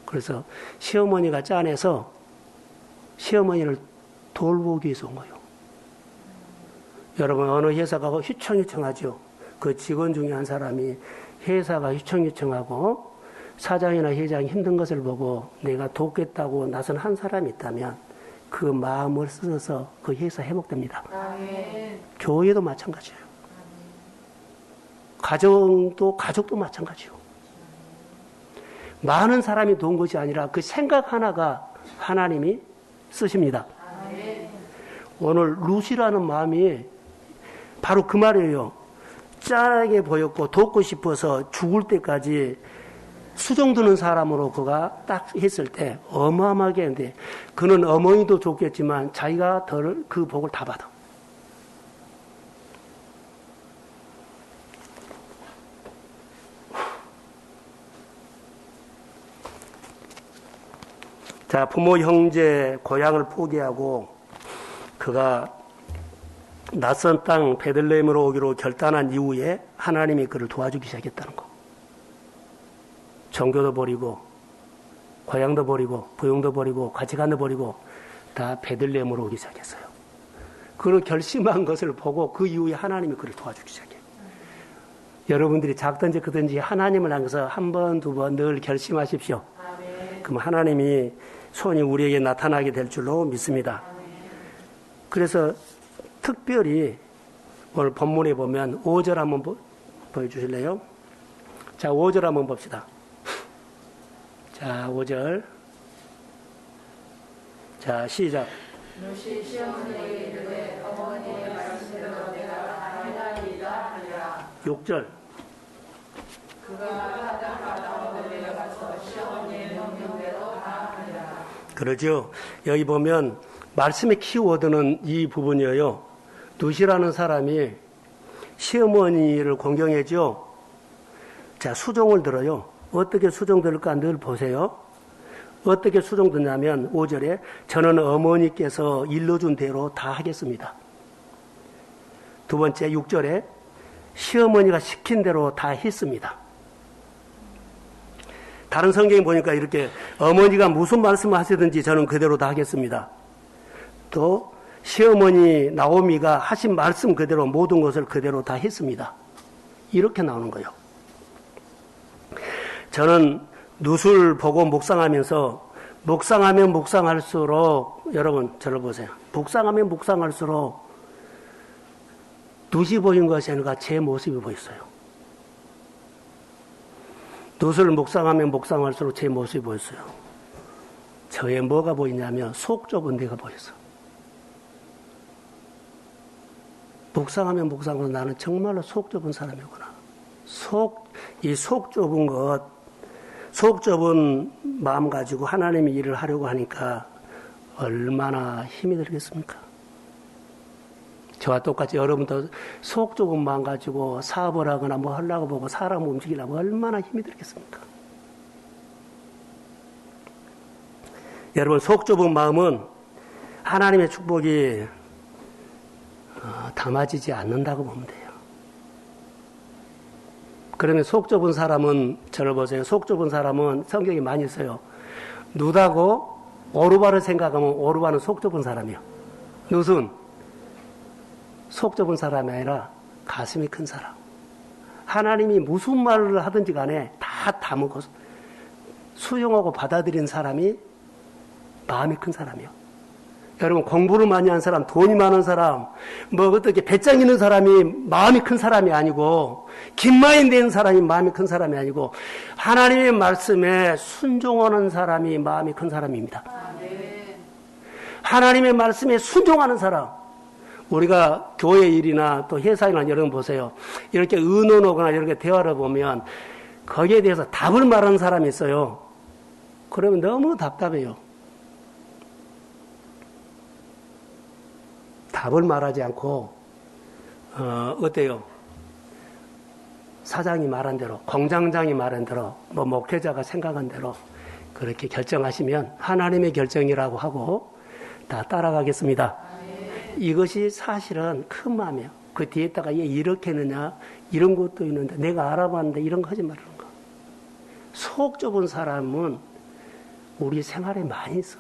그래서 시어머니가 짠해서 시어머니를 돌보기 위해서 온 거예요. 여러분 어느 회사가 휘청휘청하죠. 그 직원 중에 한 사람이 회사가 휘청휘청하고 사장이나 회장이 힘든 것을 보고 내가 돕겠다고 나선 한 사람이 있다면 그 마음을 써서 그 회사 회복됩니다. 교회도 마찬가지예요. 가족도 마찬가지요. 많은 사람이 도운 것이 아니라 그 생각 하나가 하나님이 쓰십니다. 오늘 룻이라는 마음이 바로 그 말이에요. 짠하게 보였고 돕고 싶어서 죽을 때까지 수종드는 사람으로 그가 딱 했을 때 어마어마하게 했는데 그는 어머니도 좋겠지만 자기가 덜 그 복을 다 받아. 자, 부모, 형제, 고향을 포기하고 그가 낯선 땅 베들레헴으로 오기로 결단한 이후에 하나님이 그를 도와주기 시작했다는 거. 종교도 버리고 고향도 버리고 부용도 버리고 가치관도 버리고 다 베들레헴으로 오기 시작했어요. 그를 결심한 것을 보고 그 이후에 하나님이 그를 도와주기 시작해요. 여러분들이 작든지 크든지 하나님을 향해서 한 번, 두 번 늘 결심하십시오. 그럼 하나님이 손이 우리에게 나타나게 될 줄로 믿습니다. 그래서 특별히 오늘 본문에 보면 5절 한번 보여주실래요? 자, 5절 한번 봅시다. 자, 5절. 자, 시작. 6절. 그러죠. 여기 보면 말씀의 키워드는 이 부분이에요. 누시라는 사람이 시어머니를 공경해죠. 자, 수종을 들어요. 어떻게 수종 들을까 늘 보세요. 어떻게 수종 듣냐면 5절에 저는 어머니께서 일러준 대로 다 하겠습니다. 두 번째 6절에 시어머니가 시킨 대로 다 했습니다. 다른 성경에 보니까 이렇게 어머니가 무슨 말씀을 하시든지 저는 그대로 다 하겠습니다. 또 시어머니 나오미가 하신 말씀 그대로 모든 것을 그대로 다 했습니다. 이렇게 나오는 거예요. 저는 누술 보고 묵상하면서 묵상하면 묵상할수록 여러분 저를 보세요. 묵상하면 묵상할수록 누시 보인 것이 아니라 제 모습이 보였어요. 누술 묵상하면 묵상할수록 제 모습이 보였어요. 저의 뭐가 보이냐면 속 좁은 데가 보였어. 묵상하면 묵상하면 나는 정말로 속 좁은 사람이구나. 이 속 좁은 것, 속 좁은 마음 가지고 하나님의 일을 하려고 하니까 얼마나 힘이 들겠습니까? 저와 똑같이 여러분도 속 좁은 마음 가지고 사업을 하거나 뭐 하려고 보고 사람 움직이려면 얼마나 힘이 들겠습니까? 여러분, 속 좁은 마음은 하나님의 축복이 담아지지 않는다고 보면 돼요. 그러면 속 좁은 사람은, 저를 보세요. 속 좁은 사람은 성경이 많이 있어요. 누다고 오르바를 생각하면 오르바는 속 좁은 사람이요. 누순, 속 좁은 사람이 아니라 가슴이 큰 사람. 하나님이 무슨 말을 하든지 간에 다 담고 수용하고 받아들인 사람이 마음이 큰 사람이요. 여러분, 공부를 많이 한 사람, 돈이 많은 사람, 뭐 어떻게 배짱 있는 사람이 마음이 큰 사람이 아니고, 긴마인 된 사람이 마음이 큰 사람이 아니고, 하나님의 말씀에 순종하는 사람이 마음이 큰 사람입니다. 하나님의 말씀에 순종하는 사람. 우리가 교회 일이나 또 회사나 여러분 보세요. 이렇게 의논하거나 이렇게 대화를 보면 거기에 대해서 답을 말하는 사람이 있어요. 그러면 너무 답답해요. 답을 말하지 않고 어때요? 사장이 말한 대로, 공장장이 말한 대로, 뭐 목회자가 생각한 대로 그렇게 결정하시면 하나님의 결정이라고 하고 다 따라가겠습니다. 이것이 사실은 큰 마음이에요. 그 뒤에다가 얘 이렇게 했느냐 이런 것도 있는데 내가 알아봤는데 이런 거 하지 말라는 거. 속 좁은 사람은 우리 생활에 많이 있어.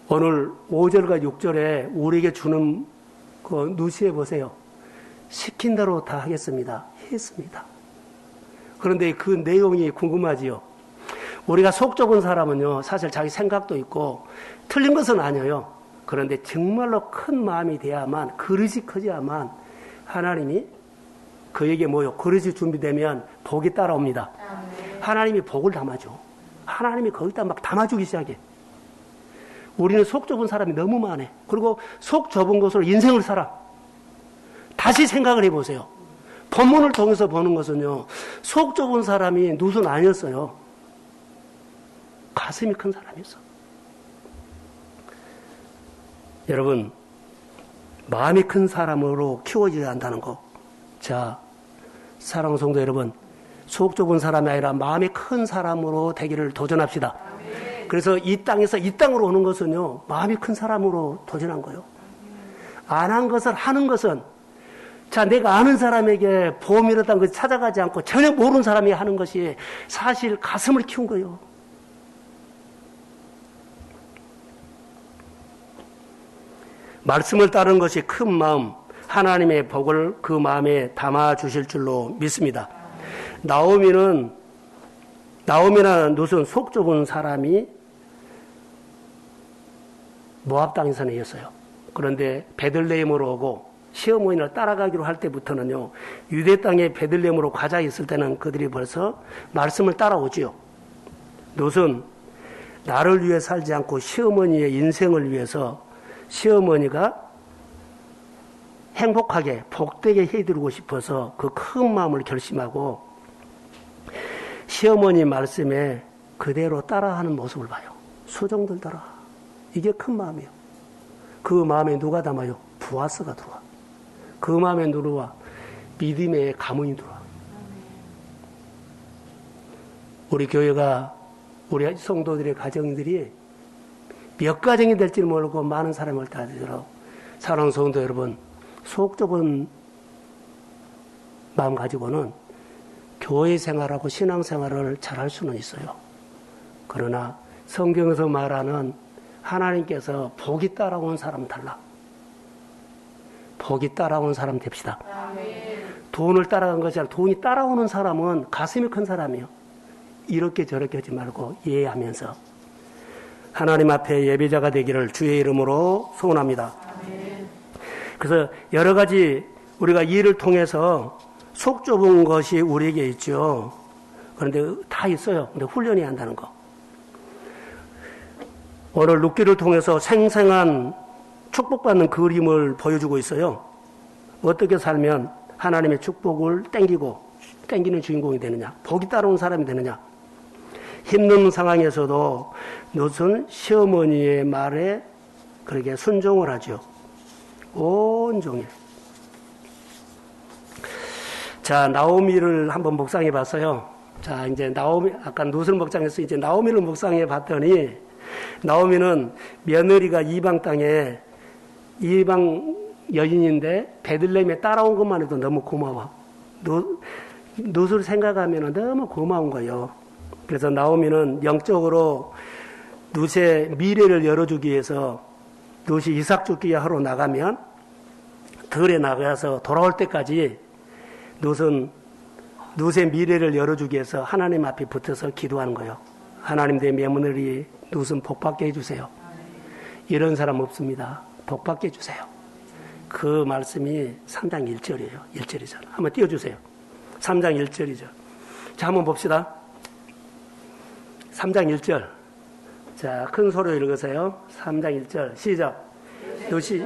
오늘 5절과 6절에 우리에게 주는 그 누시해 보세요. 시킨 대로 다 하겠습니다. 했습니다. 그런데 그 내용이 궁금하지요. 우리가 속 좁은 사람은요, 사실 자기 생각도 있고 틀린 것은 아니에요. 그런데 정말로 큰 마음이 돼야만, 그릇이 커져야만 하나님이 그에게 뭐요? 그릇이 준비되면 복이 따라옵니다. 하나님이 복을 담아줘. 하나님이 거기다 막 담아주기 시작해. 우리는 속 좁은 사람이 너무 많아. 그리고 속 좁은 것으로 인생을 살아. 다시 생각을 해보세요. 본문을 통해서 보는 것은요, 속 좁은 사람이 누수는 아니었어요. 가슴이 큰 사람이었어. 여러분, 마음이 큰 사람으로 키워져야 한다는 거. 자, 사랑하는 성도 여러분, 속 좁은 사람이 아니라 마음이 큰 사람으로 되기를 도전합시다. 그래서 이 땅에서 이 땅으로 오는 것은요, 마음이 큰 사람으로 도전한 거예요. 안 한 것을 하는 것은, 자, 내가 아는 사람에게 보험이라던 것을 찾아가지 않고 전혀 모르는 사람이 하는 것이 사실 가슴을 키운 거예요. 말씀을 따르는 것이 큰 마음, 하나님의 복을 그 마음에 담아 주실 줄로 믿습니다. 나오미나 룻은 속 좁은 사람이 모압 땅에서 내었어요. 그런데 베들레헴으로 오고 시어머니를 따라가기로 할 때부터는요, 유대 땅에 베들레헴으로 가자 했을 때는 그들이 벌써 말씀을 따라오지요. 롯은 나를 위해 살지 않고 시어머니의 인생을 위해서 시어머니가 행복하게 복되게 해드리고 싶어서 그 큰 마음을 결심하고 시어머니 말씀에 그대로 따라하는 모습을 봐요. 수종들 따라. 이게 큰 마음이에요. 그 마음에 누가 담아요? 부하스가 들어와. 그 마음에 들어와 믿음의 가문이 들어와. 우리 교회가 우리 성도들의 가정들이 몇 가정이 될지 모르고 많은 사람을 따지도록 사랑하는 성도 여러분, 속 좁은 마음 가지고는 교회 생활하고 신앙 생활을 잘할 수는 있어요. 그러나 성경에서 말하는 하나님께서 복이 따라오는 사람은 달라. 복이 따라오는 사람 됩시다. 돈을 따라간 것이 아니라 돈이 따라오는 사람은 가슴이 큰 사람이에요. 이렇게 저렇게 하지 말고 이해하면서 하나님 앞에 예배자가 되기를 주의 이름으로 소원합니다. 그래서 여러 가지 우리가 이 일을 통해서 속 좁은 것이 우리에게 있죠. 그런데 다 있어요. 근데 훈련해야 한다는 거. 오늘 룻기를 통해서 생생한 축복받는 그림을 보여주고 있어요. 어떻게 살면 하나님의 축복을 땡기는 주인공이 되느냐, 복이 따라온 사람이 되느냐. 힘든 상황에서도 롯은 시어머니의 말에 그렇게 순종을 하죠. 온종일. 자, 나오미를 한번 묵상해 봤어요. 자, 이제 아까 롯을 묵상해서 이제 나오미를 묵상해 봤더니, 나오미는 며느리가 이방 땅에 이방 여인인데 베들레헴에 따라온 것만 해도 너무 고마워. 롯을 생각하면 너무 고마운 거예요. 그래서 나오미는 영적으로 롯의 미래를 열어주기 위해서 롯이 이삭 줍기 하러 나가면 들에 나가서 돌아올 때까지 롯은 롯의 미래를 열어주기 위해서 하나님 앞에 붙어서 기도하는 거예요. 하나님 내 며느리 롯은 복받게 해주세요. 이런 사람 없습니다. 복받게 해주세요. 그 말씀이 3장 1절이에요. 1절이잖아. 한번 띄워주세요. 3장 1절이죠. 자, 한번 봅시다. 3장 1절. 자, 큰 소리로 읽으세요. 3장 1절. 시작. 롯이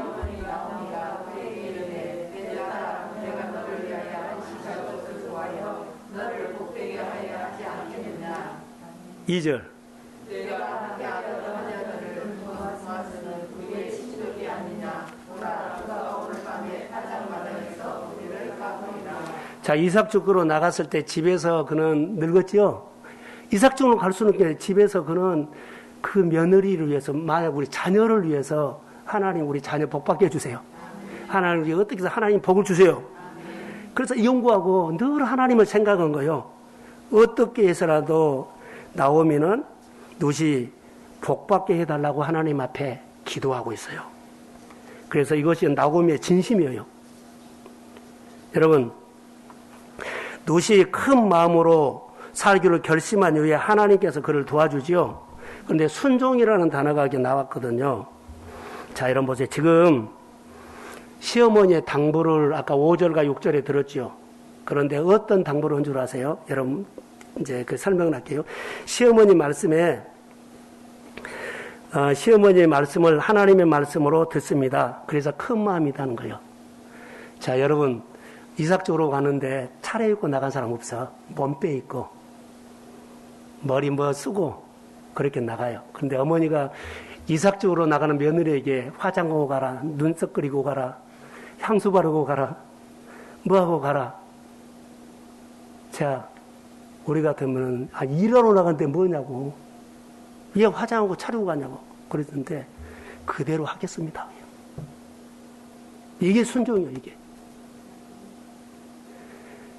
2절. 자, 이삭 죽으러 나갔을 때 집에서 그는 늙었죠? 이삭 죽으러 갈 수는 없게 집에서 그는 그 며느리를 위해서, 만약 우리 자녀를 위해서 하나님 우리 자녀 복 받게 해주세요. 하나님 우리 어떻게 해서 하나님 복을 주세요. 그래서 연구하고 늘 하나님을 생각한 거예요. 어떻게 해서라도 나오미는 롯이 복 받게 해달라고 하나님 앞에 기도하고 있어요. 그래서 이것이 나오미의 진심이에요. 여러분, 롯이 큰 마음으로 살기를 결심한 이후에 하나님께서 그를 도와주지요. 그런데 순종이라는 단어가 이렇게 나왔거든요. 자, 여러분 보세요. 지금 시어머니의 당부를 아까 5절과 6절에 들었죠. 그런데 어떤 당부를 한 줄 아세요? 여러분 이제 그 설명을 할게요. 시어머니 말씀에 시어머니의 말씀을 하나님의 말씀으로 듣습니다. 그래서 큰 마음이 다는 거예요. 자, 여러분 이삭 쪽으로 가는데 차려입고 나간 사람 없어. 몸빼 입고 머리 쓰고 그렇게 나가요. 그런데 어머니가 이삭 쪽으로 나가는 며느리에게 화장하고 가라, 눈썹 그리고 가라, 향수 바르고 가라, 뭐하고 가라. 자, 우리 같으면 일하러 나갔는데 뭐냐고, 왜 화장하고 차리고 가냐고 그랬는데 그대로 하겠습니다. 이게 순종이에요. 이게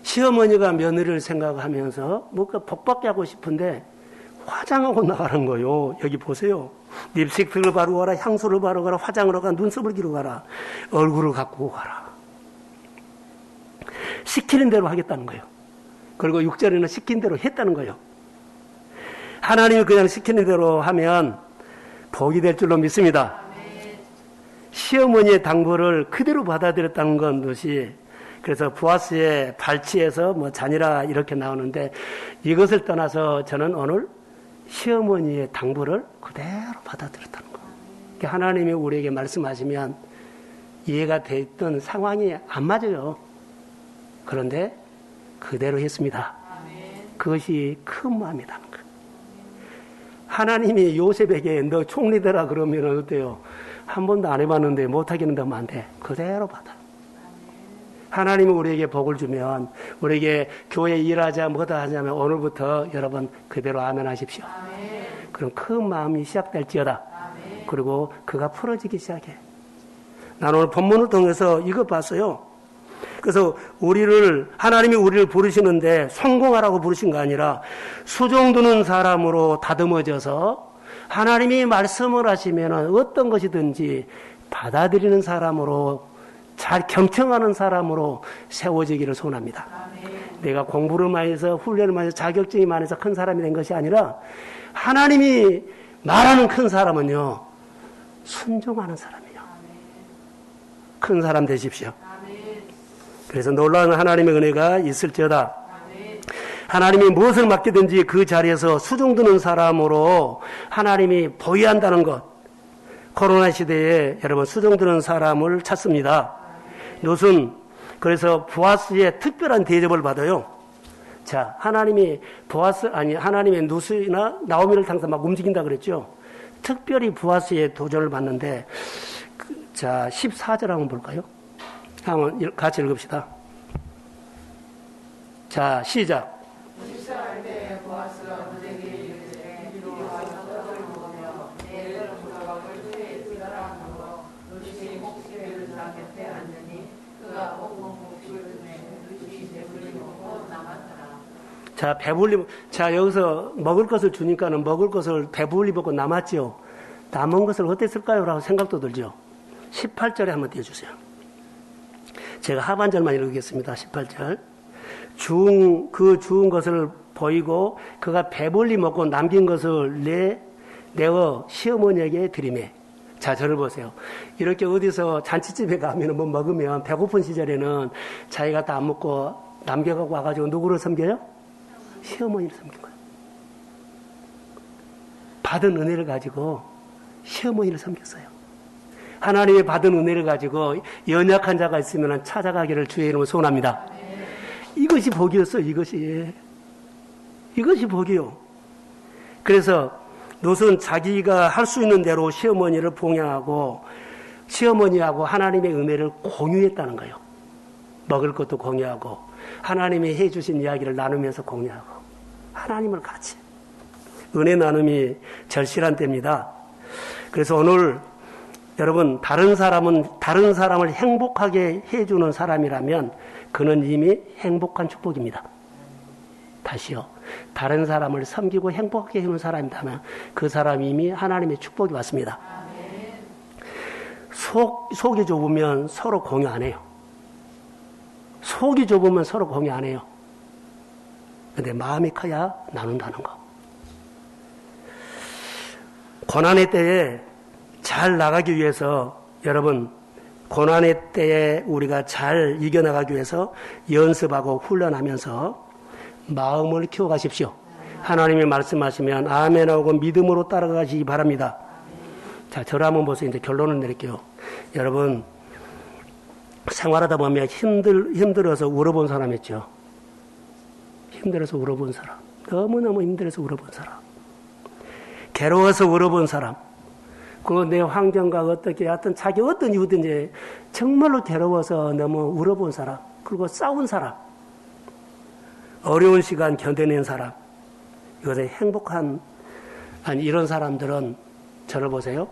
시어머니가 며느리를 생각하면서 뭔가 복받게 하고 싶은데 화장하고 나가는 거예요. 여기 보세요. 립스틱을 바르고 가라, 향수를 바르고 가라, 화장을 하고 가라, 눈썹을 기르고 가라, 얼굴을 가꾸고 가라. 시키는 대로 하겠다는 거예요. 그리고 6절에는 시킨 대로 했다는 거예요. 하나님이 그냥 시키는 대로 하면 복이 될 줄로 믿습니다. 시어머니의 당부를 그대로 받아들였다는 것이, 그래서 보아스의 발치에서 뭐 자니라 이렇게 나오는데, 이것을 떠나서 저는 오늘 시어머니의 당부를 그대로 받아들였다는 거. 하나님이 우리에게 말씀하시면 이해가 돼 있던 상황이 안 맞아요. 그런데 그대로 했습니다. 그것이 큰 마음이라는 거예요. 하나님이 요셉에게 너 총리되라 그러면 어때요? 한 번도 안 해봤는데 못하겠는데 하면 안 돼. 그대로 받아. 하나님이 우리에게 복을 주면, 우리에게 교회 일하자 뭐다 하자면 오늘부터 여러분 그대로 아멘 하십시오. 그럼 큰 마음이 시작될지어다. 그리고 그가 풀어지기 시작해. 나는 오늘 본문을 통해서 이거 봤어요. 그래서 하나님이 우리를 부르시는데 성공하라고 부르신 거 아니라 수종두는 사람으로 다듬어져서 하나님이 말씀을 하시면 어떤 것이든지 받아들이는 사람으로, 잘 경청하는 사람으로 세워지기를 소원합니다. 내가 공부를 많이 해서 훈련을 많이 해서 자격증이 많아서 큰 사람이 된 것이 아니라 하나님이 말하는 큰 사람은요, 순종하는 사람이에요. 큰 사람 되십시오. 그래서 놀라운 하나님의 은혜가 있을지어다. 하나님이 무엇을 맡기든지 그 자리에서 수종드는 사람으로 하나님이 보유한다는 것. 코로나 시대에 여러분 수종드는 사람을 찾습니다. 롯은 그래서 보아스의 특별한 대접을 받아요. 자, 하나님의 롯이나 나오미를 항상 막 움직인다 그랬죠. 특별히 보아스의 도전을 받는데, 자, 14절 한번 볼까요? 한번 같이 읽읍시다. 자, 시작. 자, 배불리, 자, 여기서 먹을 것을 주니까는 먹을 것을 배불리 먹고 남았죠. 남은 것을 어땠을까요? 라고 생각도 들죠. 18절에 한번 띄워주세요. 제가 하반절만 읽겠습니다. 18절. 그 주운 것을 보이고 그가 배불리 먹고 남긴 것을 내어 시어머니에게 드리매. 자, 저를 보세요. 이렇게 어디서 잔치집에 가면 뭐 먹으면 배고픈 시절에는 자기가 다 안 먹고 남겨가고 와가지고 누구를 섬겨요? 시어머니를 섬긴 거예요. 받은 은혜를 가지고 시어머니를 섬겼어요. 하나님의 받은 은혜를 가지고 연약한 자가 있으면 찾아가기를 주의 이름으로 소원합니다. 이것이 복이었어요. 이것이 복이요. 그래서 롯은 자기가 할 수 있는 대로 시어머니를 봉양하고 시어머니하고 하나님의 은혜를 공유했다는 거예요. 먹을 것도 공유하고 하나님이 해주신 이야기를 나누면서 공유하고 하나님을 같이. 은혜 나눔이 절실한 때입니다. 그래서 오늘 여러분, 다른 사람을 행복하게 해주는 사람이라면 그는 이미 행복한 축복입니다. 다시요. 다른 사람을 섬기고 행복하게 해주는 사람이라면 그 사람이 이미 하나님의 축복이 왔습니다. 속이 좁으면 서로 공유 안 해요. 속이 좁으면 서로 공유 안 해요. 근데 마음이 커야 나눈다는 거. 고난의 때에 잘 나가기 위해서 여러분, 고난의 때에 우리가 잘 이겨나가기 위해서 연습하고 훈련하면서 마음을 키워가십시오. 하나님이 말씀하시면 아멘하고 믿음으로 따라가시기 바랍니다. 자, 저를 한번 보세요. 이제 결론을 내릴게요. 여러분, 생활하다 보면 힘들어서 울어본 사람 있죠. 힘들어서 울어본 사람. 너무너무 힘들어서 울어본 사람. 괴로워서 울어본 사람. 그 내 환경과 어떻게 하여튼 자기 어떤 이유든지 정말로 괴로워서 너무 울어본 사람. 그리고 싸운 사람. 어려운 시간 견뎌낸 사람. 이것에 이런 사람들은 저를 보세요.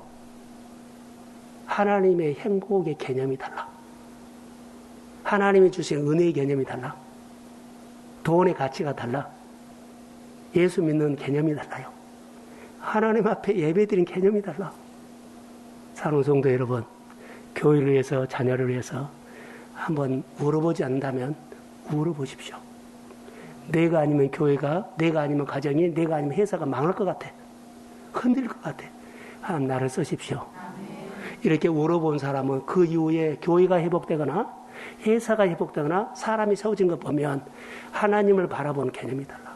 하나님의 행복의 개념이 달라. 하나님이 주신 은혜의 개념이 달라. 돈의 가치가 달라. 예수 믿는 개념이 달라요. 하나님 앞에 예배드린 개념이 달라. 사랑하는 성도 여러분, 교회를 위해서, 자녀를 위해서 한번 울어보지 않는다면 울어보십시오. 내가 아니면 교회가, 내가 아니면 가정이, 내가 아니면 회사가 망할 것 같아. 흔들릴 것 같아. 하나님 나를 쓰십시오. 이렇게 울어본 사람은 그 이후에 교회가 회복되거나 회사가 회복되거나 사람이 세워진 것 보면 하나님을 바라보는 개념이 달라.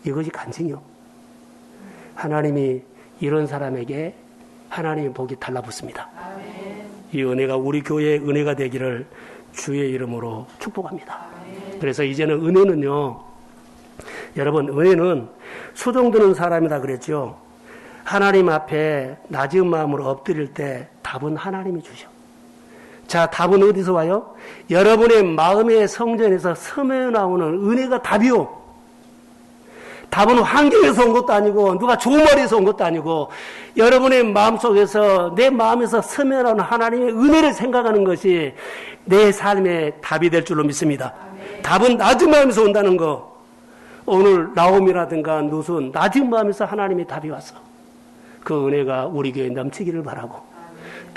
이것이 간증이요. 하나님이 이런 사람에게 하나님의 복이 달라붙습니다. 이 은혜가 우리 교회의 은혜가 되기를 주의 이름으로 축복합니다. 그래서 이제는 은혜는요, 여러분, 은혜는 수종드는 사람이다 그랬죠. 하나님 앞에 낮은 마음으로 엎드릴 때 답은 하나님이 주셔. 자, 답은 어디서 와요? 여러분의 마음의 성전에서 스며 나오는 은혜가 답이요. 답은 환경에서 온 것도 아니고 누가 좋은 말에서 온 것도 아니고 여러분의 마음속에서 내 마음에서 스며 나오는 하나님의 은혜를 생각하는 것이 내 삶의 답이 될 줄로 믿습니다. 답은 낮은 마음에서 온다는 거. 오늘 나옴이라든가 누순 낮은 마음에서 하나님의 답이 왔어. 그 은혜가 우리 교회에 넘치기를 바라고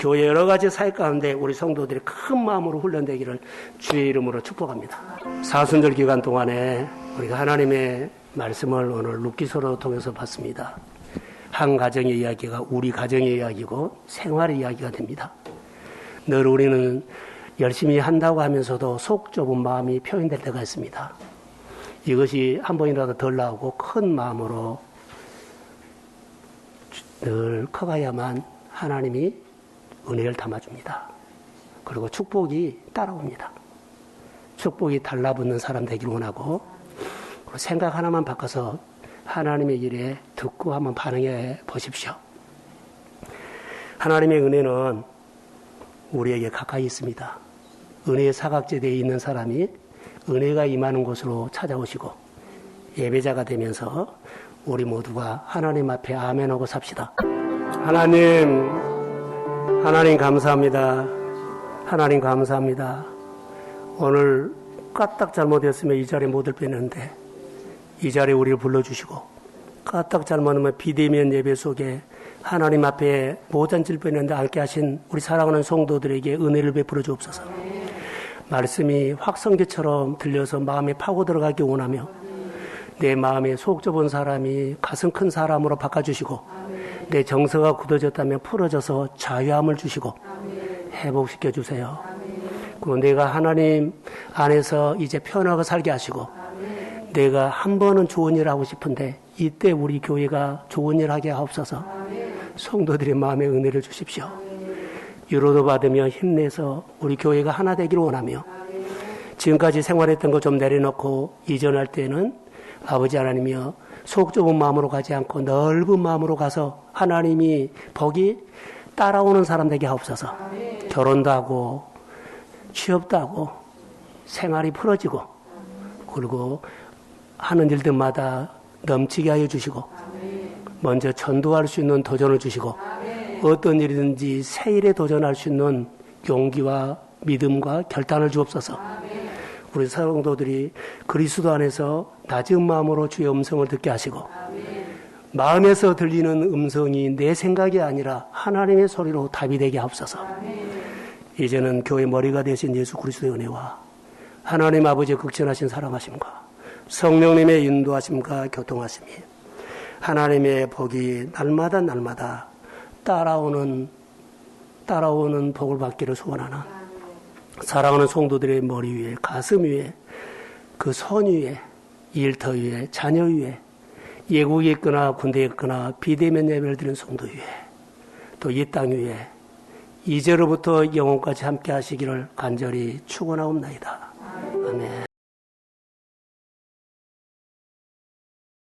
교회 여러 가지 사역 가운데 우리 성도들이 큰 마음으로 훈련되기를 주의 이름으로 축복합니다. 사순절 기간 동안에 우리가 하나님의 말씀을 오늘 룻기서로 통해서 봤습니다. 한 가정의 이야기가 우리 가정의 이야기고 생활의 이야기가 됩니다. 늘 우리는 열심히 한다고 하면서도 속 좁은 마음이 표현될 때가 있습니다. 이것이 한 번이라도 덜 나오고 큰 마음으로 늘 커가야만 하나님이 은혜를 담아줍니다. 그리고 축복이 따라옵니다. 축복이 달라붙는 사람 되길 원하고 생각 하나만 바꿔서 하나님의 일에 듣고 한번 반응해 보십시오. 하나님의 은혜는 우리에게 가까이 있습니다. 은혜의 사각지대에 있는 사람이 은혜가 임하는 곳으로 찾아오시고 예배자가 되면서 우리 모두가 하나님 앞에 아멘하고 삽시다. 하나님 감사합니다. 하나님 감사합니다. 오늘 까딱 잘못했으면 이 자리에 못 올 뻔했는데 이 자리에 우리를 불러주시고 까딱 잘못하면 비대면 예배 속에 하나님 앞에 못 앉을 뻔했는데 앉게 하신 우리 사랑하는 성도들에게 은혜를 베풀어 주옵소서. 말씀이 확성기처럼 들려서 마음에 파고 들어가기 원하며 내 마음에 속 좁은 사람이 가슴 큰 사람으로 바꿔주시고 내 정서가 굳어졌다면 풀어져서 자유함을 주시고 회복시켜 주세요. 그리고 내가 하나님 안에서 이제 편하게 살게 하시고 내가 한 번은 좋은 일 하고 싶은데 이때 우리 교회가 좋은 일 하게 하옵소서. 성도들의 마음에 은혜를 주십시오. 위로도 받으며 힘내서 우리 교회가 하나 되기를 원하며 지금까지 생활했던 거 좀 내려놓고 이전할 때는 아버지 하나님이여 속 좁은 마음으로 가지 않고 넓은 마음으로 가서 하나님이 복이 따라오는 사람 되게 하옵소서. 결혼도 하고 취업도 하고 생활이 풀어지고 그리고 하는 일들마다 넘치게 하여 주시고 먼저 전도할 수 있는 도전을 주시고 어떤 일이든지 새 일에 도전할 수 있는 용기와 믿음과 결단을 주옵소서. 우리 성도들이 그리스도 안에서 낮은 마음으로 주의 음성을 듣게 하시고 마음에서 들리는 음성이 내 생각이 아니라 하나님의 소리로 답이 되게 하옵소서. 이제는 교회 머리가 되신 예수 그리스도의 은혜와 하나님 아버지의 극진하신 사랑하심과 성령님의 인도하심과 교통하심이 하나님의 복이 날마다 따라오는 복을 받기를 소원하는 사랑하는 성도들의 머리 위에 가슴 위에 그 선 위에 일터 위에 자녀 위에 예국에 있거나 군대에 있거나 비대면 예배를 드리는 성도 위에 또 이 땅 위에 이제로부터 영원까지 함께 하시기를 간절히 축원하옵나이다.